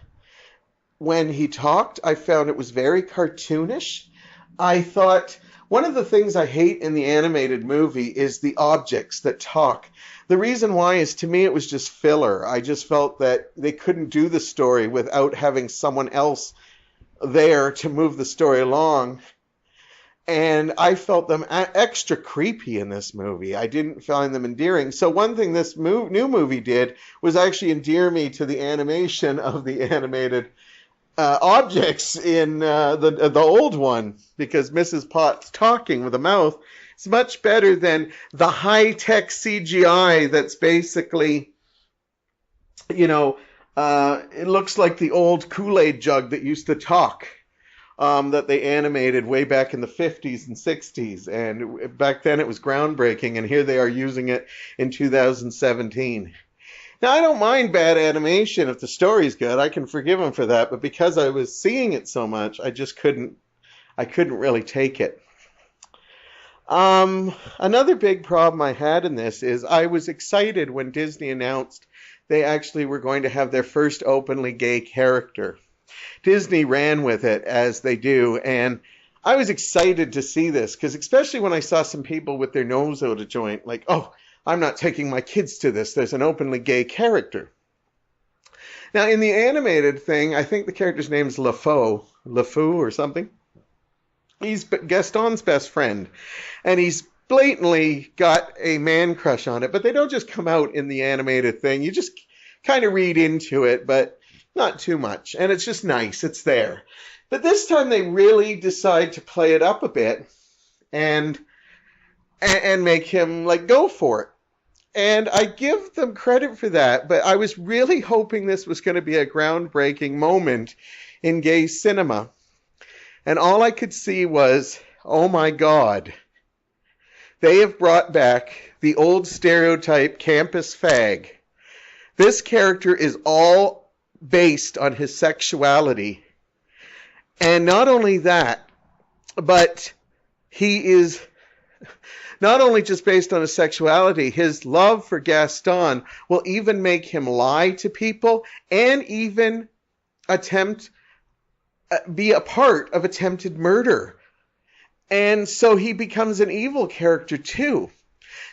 When he talked, I found it was very cartoonish. I thought one of the things I hate in the animated movie is the objects that talk. The reason why is, to me, it was just filler. I just felt that they couldn't do the story without having someone else there to move the story along. And I felt them extra creepy in this movie. I didn't find them endearing. So one thing this new movie did was actually endear me to the animation of the animated objects in the old one, because Mrs. Potts talking with a mouth is much better than the high-tech CGI that's basically, it looks like the old Kool-Aid jug that used to talk. That they animated way back in the 50s and 60s. And back then it was groundbreaking, and here they are using it in 2017. Now, I don't mind bad animation if the story's good. I can forgive them for that. But because I was seeing it so much, I couldn't really take it. Another big problem I had in this is I was excited when Disney announced they actually were going to have their first openly gay character. Disney ran with it as they do, and I was excited to see this, because especially when I saw some people with their nose out of joint, like, oh, I'm not taking my kids to this, there's an openly gay character. Now, in the animated thing, I think the character's name's LeFou or something. He's Gaston's best friend, and he's blatantly got a man crush on it, but they don't just come out in the animated thing. You just kind of read into it, but not too much, and it's just nice. It's there. But this time they really decide to play it up a bit and make him like go for it. And I give them credit for that, but I was really hoping this was going to be a groundbreaking moment in gay cinema. And all I could see was, oh my God, they have brought back the old stereotype campus fag. This character is all based on his sexuality. And not only that, but he is not only just based on his sexuality, his love for Gaston will even make him lie to people and even be a part of attempted murder. And so he becomes an evil character too.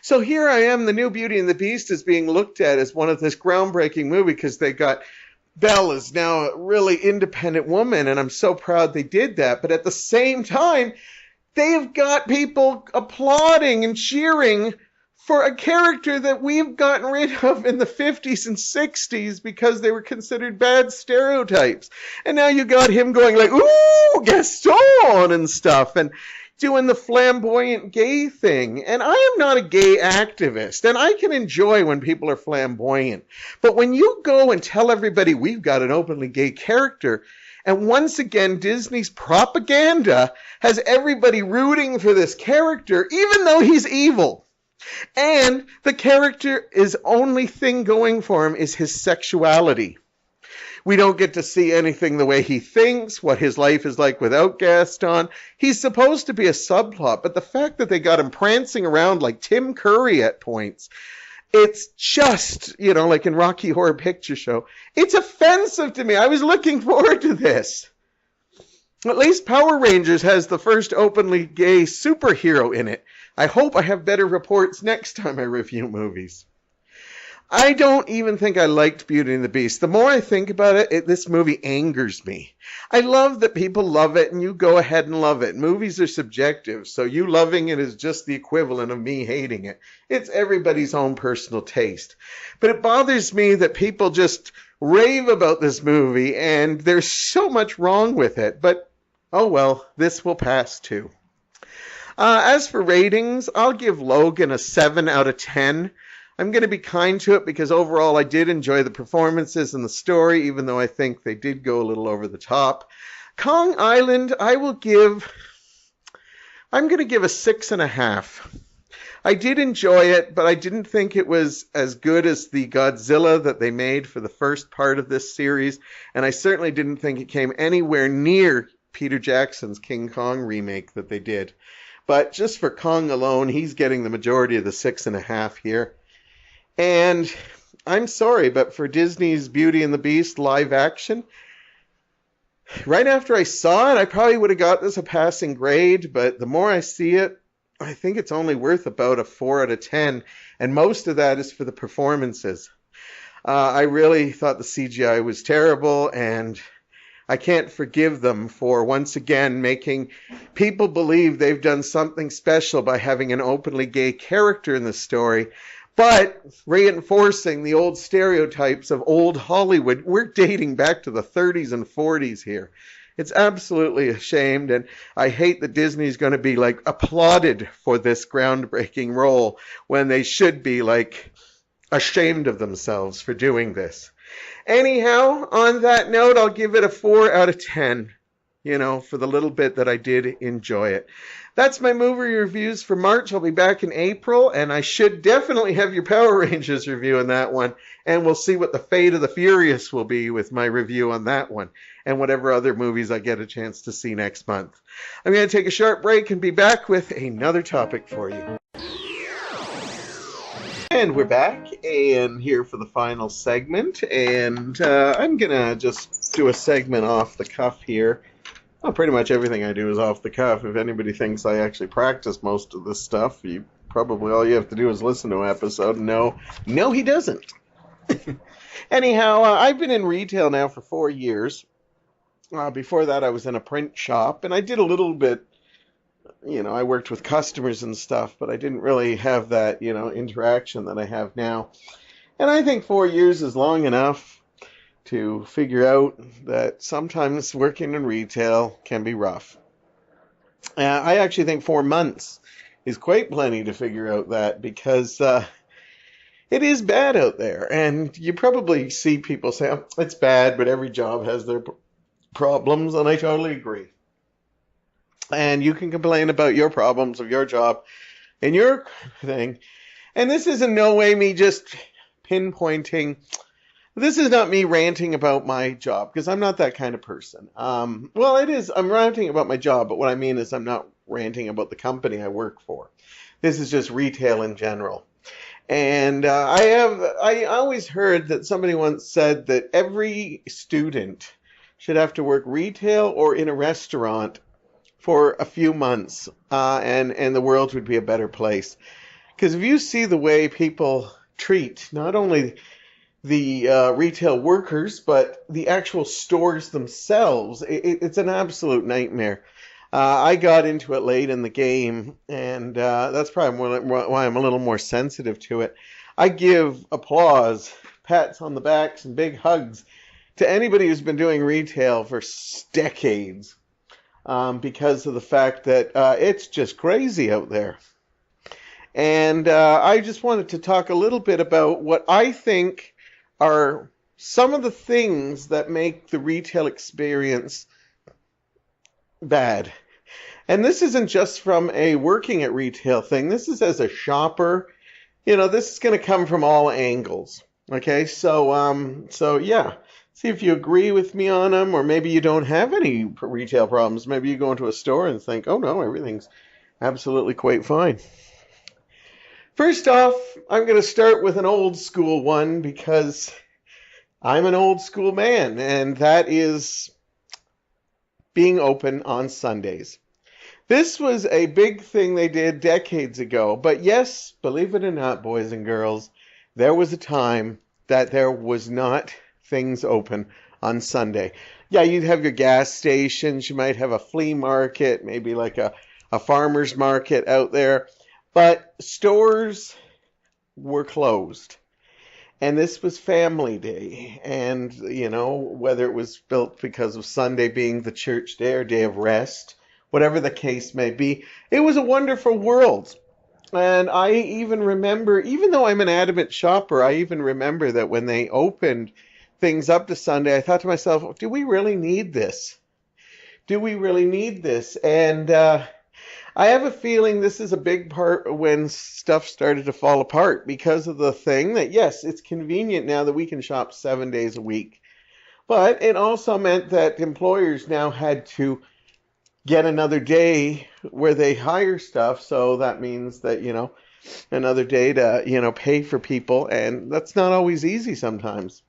So here I am, the new Beauty and the Beast is being looked at as one of this groundbreaking movie because they got Belle is now a really independent woman, and I'm so proud they did that. But at the same time, they've got people applauding and cheering for a character that we've gotten rid of in the 50s and 60s because they were considered bad stereotypes. And now you got him going like, ooh, Gaston and stuff, and doing the flamboyant gay thing. And I am not a gay activist, and I can enjoy when people are flamboyant. But when you go and tell everybody we've got an openly gay character, and once again, Disney's propaganda has everybody rooting for this character, even though he's evil. And the character, his only thing going for him is his sexuality. We don't get to see anything the way he thinks, what his life is like without Gaston. He's supposed to be a subplot, but the fact that they got him prancing around like Tim Curry at points, it's just, like in Rocky Horror Picture Show, it's offensive to me. I was looking forward to this. At least Power Rangers has the first openly gay superhero in it. I hope I have better reports next time I review movies. I don't even think I liked Beauty and the Beast. The more I think about it, this movie angers me. I love that people love it and you go ahead and love it. Movies are subjective, so you loving it is just the equivalent of me hating it. It's everybody's own personal taste. But it bothers me that people just rave about this movie and there's so much wrong with it. But, oh well, this will pass too. As for ratings, I'll give Logan a 7 out of 10. I'm going to be kind to it because overall I did enjoy the performances and the story, even though I think they did go a little over the top. Kong Island, I'm going to give a 6.5. I did enjoy it, but I didn't think it was as good as the Godzilla that they made for the first part of this series, and I certainly didn't think it came anywhere near Peter Jackson's King Kong remake that they did. But just for Kong alone, he's getting the majority of the 6.5 here. And I'm sorry, but for Disney's Beauty and the Beast live action, right after I saw it, I probably would have got this a passing grade, but the more I see it, I think it's only worth about a 4 out of 10, and most of that is for the performances. I really thought the CGI was terrible, and I can't forgive them for once again making people believe they've done something special by having an openly gay character in the story, but reinforcing the old stereotypes of old Hollywood. We're dating back to the 30s and 40s here. It's absolutely ashamed, and I hate that Disney's going to be applauded for this groundbreaking role when they should be ashamed of themselves for doing this. Anyhow, on that note, I'll give it a 4 out of 10, for the little bit that I did enjoy it. That's my movie reviews for March. I'll be back in April, and I should definitely have your Power Rangers review on that one, and we'll see what the fate of the Furious will be with my review on that one, and whatever other movies I get a chance to see next month. I'm going to take a short break and be back with another topic for you. And we're back, and here for the final segment, and I'm going to just let's do a segment off the cuff here. Well, pretty much everything I do is off the cuff. If anybody thinks I actually practice most of this stuff, all you have to do is listen to an episode. No, he doesn't. Anyhow, I've been in retail now for 4 years. Before that, I was in a print shop, and I did a little bit, I worked with customers and stuff, but I didn't really have that, interaction that I have now. And I think 4 years is long enough to figure out that sometimes working in retail can be rough. I actually think 4 months is quite plenty to figure out that, because it is bad out there. And you probably see people say, oh, it's bad, but every job has their problems, and I totally agree. And you can complain about your problems of your job and your thing. And this is in no way me just pinpointing. This is not me ranting about my job, because I'm not that kind of person. Well, it is. I'm ranting about my job, but what I mean is I'm not ranting about the company I work for. This is just retail in general. And I always heard that somebody once said that every student should have to work retail or in a restaurant for a few months, and the world would be a better place. Because if you see the way people treat not only the retail workers, but the actual stores themselves, it's an absolute nightmare. I got into it late in the game, and that's probably why I'm a little more sensitive to it. I give applause, pats on the backs, and big hugs to anybody who's been doing retail for decades, because of the fact that it's just crazy out there. And I just wanted to talk a little bit about what I think are some of the things that make the retail experience bad. And this isn't just from a working at retail thing. This is as a shopper. This is going to come from all angles. Okay, so yeah. See if you agree with me on them, or maybe you don't have any retail problems. Maybe you go into a store and think, oh no, everything's absolutely quite fine. First off, I'm going to start with an old school one, because I'm an old school man, and that is being open on Sundays. This was a big thing they did decades ago, but yes, believe it or not, boys and girls, there was a time that there was not things open on Sunday. Yeah, you'd have your gas stations, you might have a flea market, maybe like a farmer's market out there, but stores were closed. And this was family day. And, whether it was built because of Sunday being the church day or day of rest, whatever the case may be, it was a wonderful world. And I even remember, even though I'm an adamant shopper, I even remember that when they opened things up to Sunday, I thought to myself, do we really need this? Do we really need this? And I have a feeling this is a big part when stuff started to fall apart, because of the thing that, yes, it's convenient now that we can shop 7 days a week. But it also meant that employers now had to get another day where they hire stuff. So that means that, another day to, pay for people. And that's not always easy sometimes.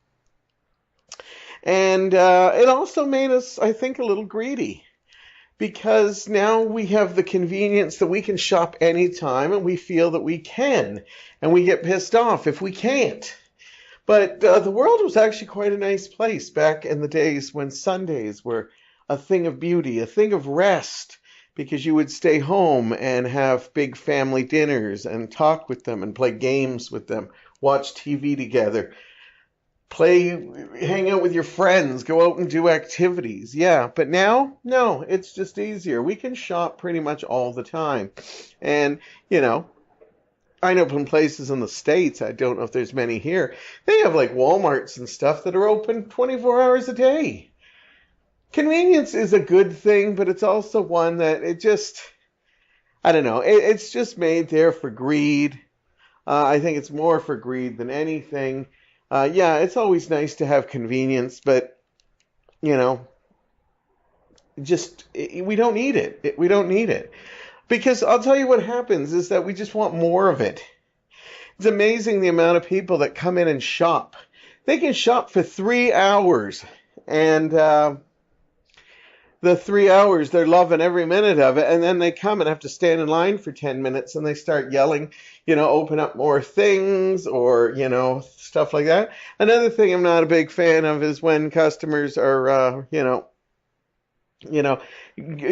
And it also made us, I think, a little greedy. Because now we have the convenience that we can shop anytime, and we feel that we can. And we get pissed off if we can't. But the world was actually quite a nice place back in the days when Sundays were a thing of beauty, a thing of rest, because you would stay home and have big family dinners and talk with them and play games with them, watch TV together, hang out with your friends, go out and do activities. Yeah, but now, no, it's just easier. We can shop pretty much all the time. And, I know from places in the States, I don't know if there's many here, they have like Walmarts and stuff that are open 24 hours a day. Convenience is a good thing, but it's also one that I don't know, it's just made there for greed. I think it's more for greed than anything. Yeah, it's always nice to have convenience, but, we don't need it. We don't need it. Because I'll tell you what happens is that we just want more of it. It's amazing the amount of people that come in and shop. They can shop for 3 hours And the 3 hours, they're loving every minute of it. And then they come and have to stand in line for 10 minutes and they start yelling, open up more things or, stuff like that. Another thing I'm not a big fan of is when customers are,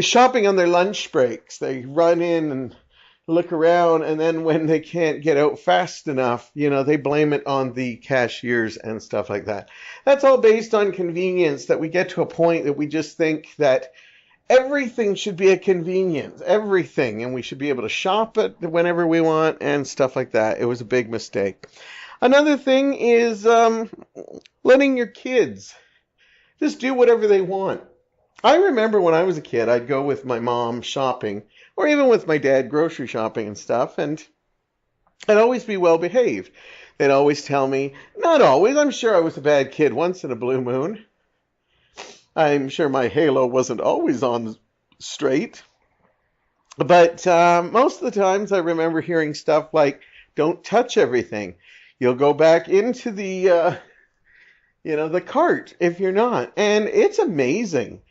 shopping on their lunch breaks. They run in and look around, and then when they can't get out fast enough, they blame it on the cashiers and stuff like that. That's all based on convenience, that we get to a point that we just think that everything should be a convenience, everything, and we should be able to shop it whenever we want and stuff like that. It was a big mistake. Another thing is letting your kids just do whatever they want. I remember when I was a kid, I'd go with my mom shopping, or even with my dad grocery shopping and stuff, and I'd always be well behaved. They'd always tell me, not always, I'm sure I was a bad kid once in a blue moon. I'm sure my halo wasn't always on straight. But most of the times I remember hearing stuff like, don't touch everything. You'll go back into the cart if you're not. And it's amazing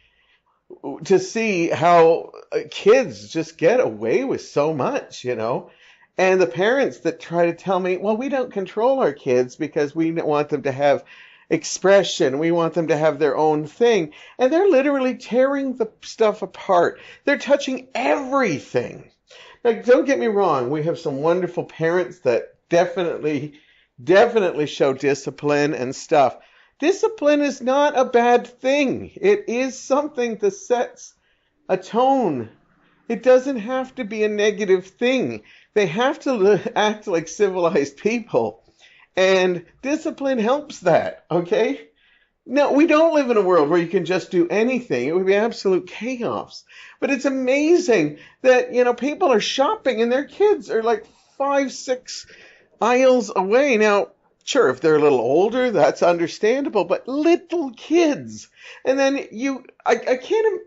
to see how kids just get away with so much, And the parents that try to tell me, well, we don't control our kids because we want them to have expression. We want them to have their own thing. And they're literally tearing the stuff apart. They're touching everything. Like, don't get me wrong. We have some wonderful parents that definitely show discipline and stuff. Discipline is not a bad thing. It is something that sets a tone. It doesn't have to be a negative thing. They have to act like civilized people. And discipline helps that, okay? No, we don't live in a world where you can just do anything. It would be absolute chaos. But it's amazing that, people are shopping and their kids are like 5, 6 aisles away. Now, sure, if they're a little older, that's understandable, but little kids. And then I can't,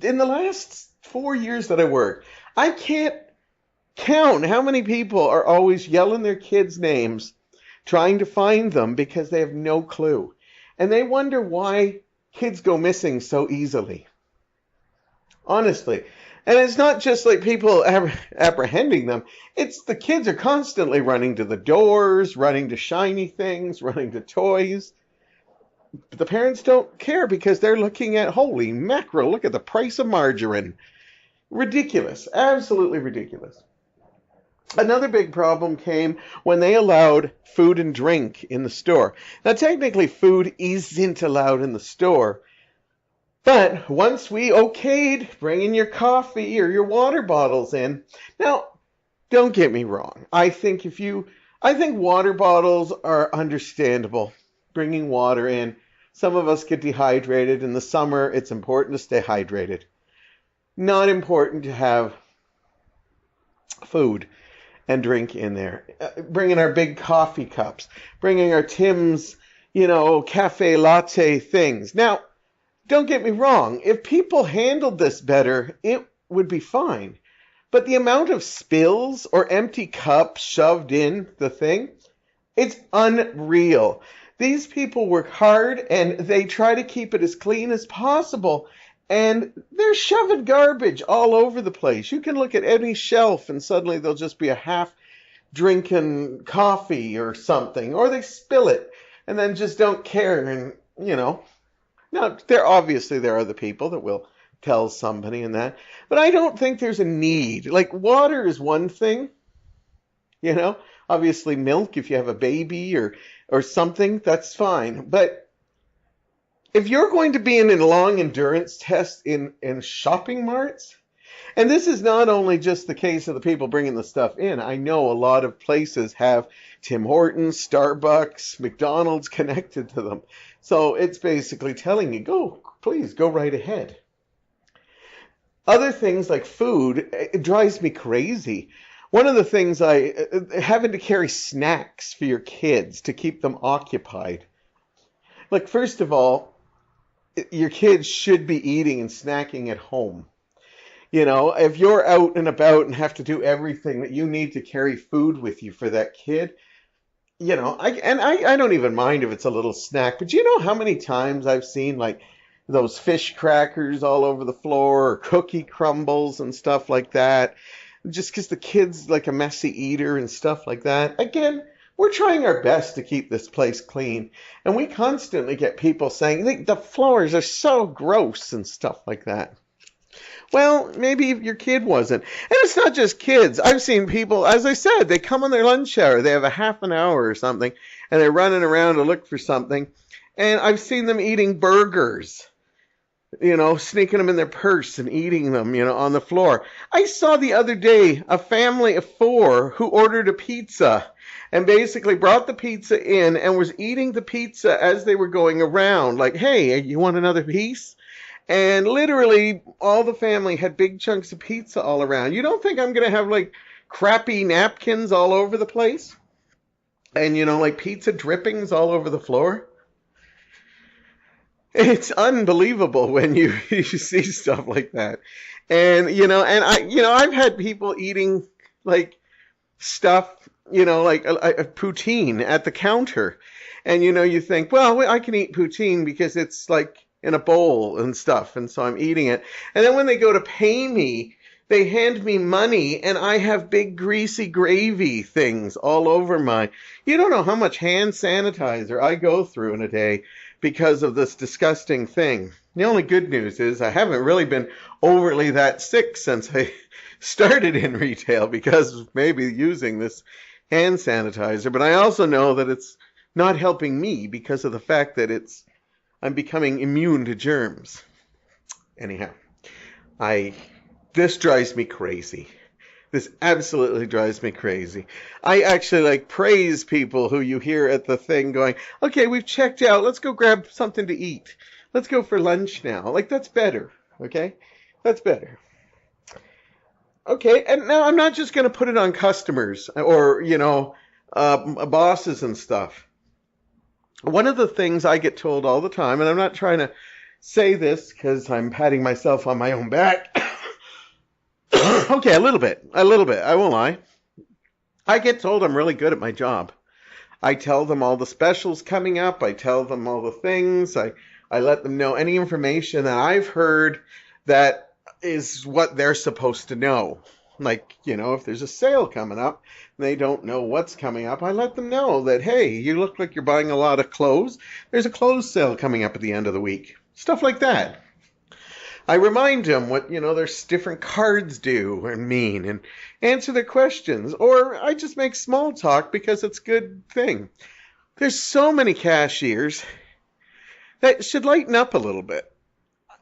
in the last 4 years that I worked, I can't count how many people are always yelling their kids' names, trying to find them because they have no clue. And they wonder why kids go missing so easily. Honestly. And it's not just like people apprehending them. It's the kids are constantly running to the doors, running to shiny things, running to toys. But the parents don't care because they're looking at, holy mackerel, look at the price of margarine. Ridiculous. Absolutely ridiculous. Another big problem came when they allowed food and drink in the store. Now, technically, food isn't allowed in the store. But once we okayed bringing your coffee or your water bottles in, now, don't get me wrong. I think water bottles are understandable. Bringing water in. Some of us get dehydrated. In the summer, it's important to stay hydrated. Not important to have food and drink in there. Bringing our big coffee cups. Bringing our Tim's, cafe latte things. Now, don't get me wrong. If people handled this better, it would be fine. But the amount of spills or empty cups shoved in the thing, it's unreal. These people work hard and they try to keep it as clean as possible. And they're shoving garbage all over the place. You can look at any shelf and suddenly there'll just be a half-drinking coffee or something. Or they spill it and then just don't care and, Now, there are the people that will tell somebody and that. But I don't think there's a need. Like, water is one thing. Obviously milk if you have a baby or something, that's fine. But if you're going to be in a long endurance test in shopping marts, and this is not only just the case of the people bringing the stuff in. I know a lot of places have Tim Hortons, Starbucks, McDonald's connected to them. So it's basically telling you, please go right ahead. Other things like food, it drives me crazy. One of the things having to carry snacks for your kids to keep them occupied. Like, first of all, your kids should be eating and snacking at home. If you're out and about and have to do everything that you need to carry food with you for that kid, I don't even mind if it's a little snack, but you know how many times I've seen like those fish crackers all over the floor or cookie crumbles and stuff like that, just because the kid's like a messy eater and stuff like that. Again, we're trying our best to keep this place clean, and we constantly get people saying the floors are so gross and stuff like that. Well, maybe your kid wasn't. And it's not just kids. I've seen people, as I said, they come on their lunch hour. They have a half an hour or something, and they're running around to look for something. And I've seen them eating burgers, sneaking them in their purse and eating them, on the floor. I saw the other day a family of 4 who ordered a pizza and basically brought the pizza in and was eating the pizza as they were going around. Like, hey, you want another piece? And literally all the family had big chunks of pizza all around. You don't think I'm going to have like crappy napkins all over the place? And, like pizza drippings all over the floor? It's unbelievable when you, you see stuff like that. And, I've had people eating like stuff, like a poutine at the counter. And, you think, well, I can eat poutine because it's like in a bowl and stuff, and so I'm eating it. And then when they go to pay me, they hand me money, and I have big greasy gravy things all over my... You don't know how much hand sanitizer I go through in a day because of this disgusting thing. The only good news is I haven't really been overly that sick since I started in retail because of maybe using this hand sanitizer, but I also know that it's not helping me because of the fact that I'm becoming immune to germs. Anyhow, this drives me crazy. This absolutely drives me crazy. I actually praise people who you hear at the thing going, okay, we've checked out. Let's go grab something to eat. Let's go for lunch now. That's better. Okay? That's better. Okay, and now I'm not just going to put it on customers or, bosses and stuff. One of the things I get told all the time, and I'm not trying to say this because I'm patting myself on my own back. Okay, a little bit. I won't lie. I get told I'm really good at my job. I tell them all the specials coming up. I tell them all the things. I let them know any information that I've heard that is what they're supposed to know. If there's a sale coming up, they don't know what's coming up, I let them know that, hey, you look like you're buying a lot of clothes. There's a clothes sale coming up at the end of the week. Stuff like that. I remind them what, their different cards do and mean and answer their questions. Or I just make small talk because it's a good thing. There's so many cashiers that should lighten up a little bit.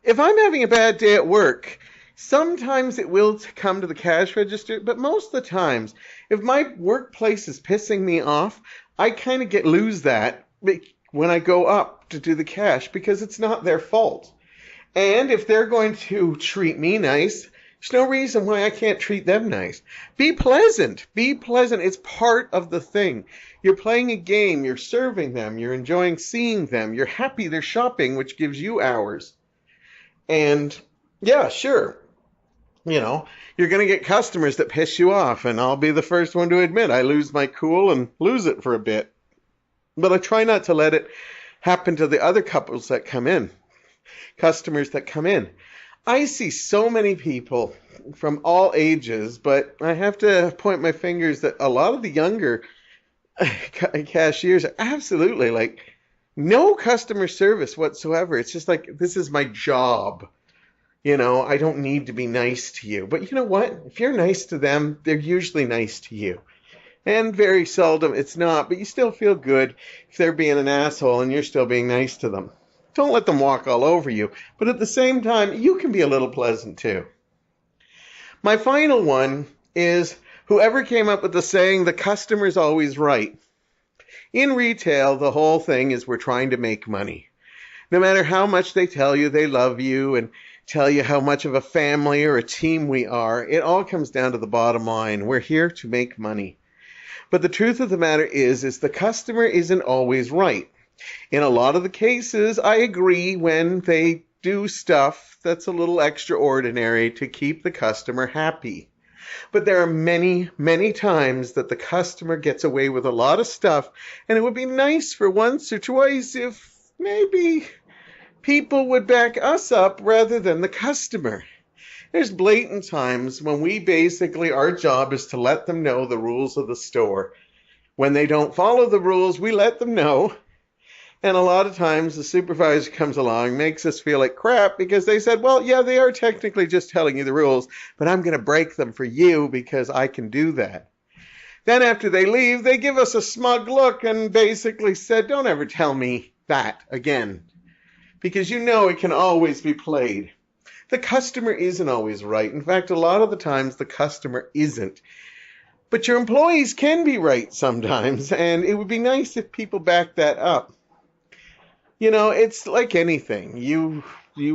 If I'm having a bad day at work, sometimes it will come to the cash register, but most of the times, if my workplace is pissing me off, I kind of lose that when I go up to do the cash because it's not their fault. And if they're going to treat me nice, there's no reason why I can't treat them nice. Be pleasant. Be pleasant. It's part of the thing. You're playing a game. You're serving them. You're enjoying seeing them. You're happy they're shopping, which gives you hours. And yeah, sure. You're going to get customers that piss you off, and I'll be the first one to admit I lose my cool and lose it for a bit. But I try not to let it happen to the other couples that come in, customers that come in. I see so many people from all ages, but I have to point my fingers that a lot of the younger cashiers are absolutely no customer service whatsoever. It's just this is my job. I don't need to be nice to you. But you know what? If you're nice to them, they're usually nice to you. And very seldom it's not, but you still feel good if they're being an asshole and you're still being nice to them. Don't let them walk all over you. But at the same time, you can be a little pleasant too. My final one is whoever came up with the saying, the customer's always right. In retail, the whole thing is we're trying to make money. No matter how much they tell you they love you and tell you how much of a family or a team we are, it all comes down to the bottom line. We're here to make money. But the truth of the matter is the customer isn't always right. In a lot of the cases, I agree when they do stuff that's a little extraordinary to keep the customer happy. But there are many, many times that the customer gets away with a lot of stuff, and it would be nice for once or twice if maybe people would back us up rather than the customer. There's blatant times when we basically, our job is to let them know the rules of the store. When they don't follow the rules, we let them know. And a lot of times the supervisor comes along, makes us feel like crap because they said, well, yeah, they are technically just telling you the rules, but I'm going to break them for you because I can do that. Then after they leave, they give us a smug look and basically said, don't ever tell me that again, because you know it can always be played. The customer isn't always right. In fact, a lot of the times the customer isn't. But your employees can be right sometimes, and it would be nice if people back that up. You know, it's like anything. You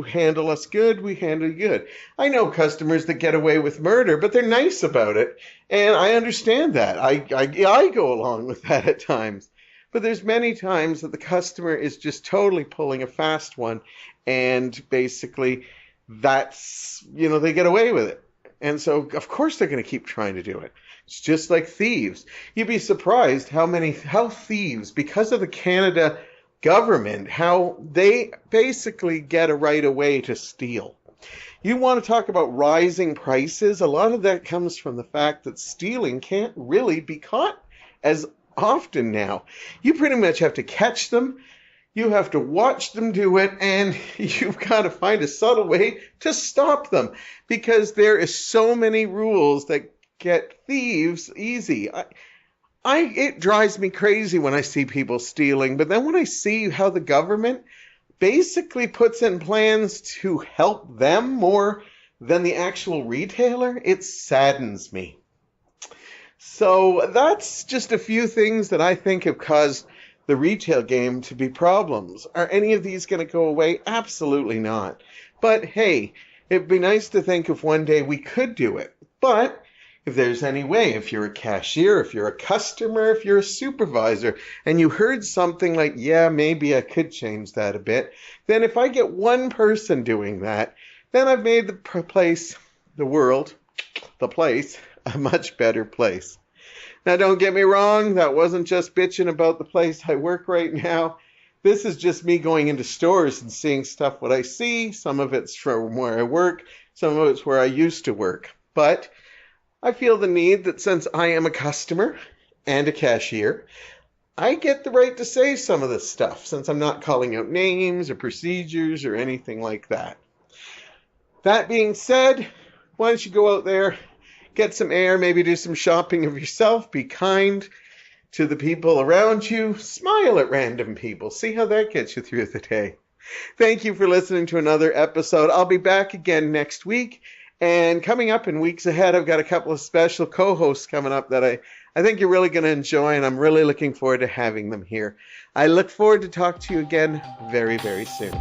handle us good, we handle you good. I know customers that get away with murder, but they're nice about it, and I understand that. I go along with that at times. But there's many times that the customer is just totally pulling a fast one, and basically that's, they get away with it. And so, of course, they're going to keep trying to do it. It's just like thieves. You'd be surprised how thieves, because of the Canada government, how they basically get a right away to steal. You want to talk about rising prices? A lot of that comes from the fact that stealing can't really be caught as often now. You pretty much have to catch them, you have to watch them do it, and you've got to find a subtle way to stop them because there is so many rules that get thieves easy. It drives me crazy when I see people stealing, but then when I see how the government basically puts in plans to help them more than the actual retailer, it saddens me. So that's just a few things that I think have caused the retail game to be problems. Are any of these going to go away? Absolutely not. But hey, it'd be nice to think if one day we could do it. But if there's any way, if you're a cashier, if you're a customer, if you're a supervisor, and you heard something like, yeah, maybe I could change that a bit, then if I get one person doing that, then I've made the place, a much better place. Now, don't get me wrong, that wasn't just bitching about the place I work right now. This is just me going into stores and seeing stuff what I see. Some of it's from where I work, some of it's where I used to work. But I feel the need that since I am a customer and a cashier, I get the right to say some of this stuff since I'm not calling out names or procedures or anything like that. That being said, why don't you go out there, get some air, maybe do some shopping of yourself, be kind to the people around you, smile at random people, see how that gets you through the day. Thank you for listening to another episode. I'll be back again next week. And coming up in weeks ahead, I've got a couple of special co-hosts coming up that I think you're really going to enjoy, and I'm really looking forward to having them here. I look forward to talk to you again very, very soon.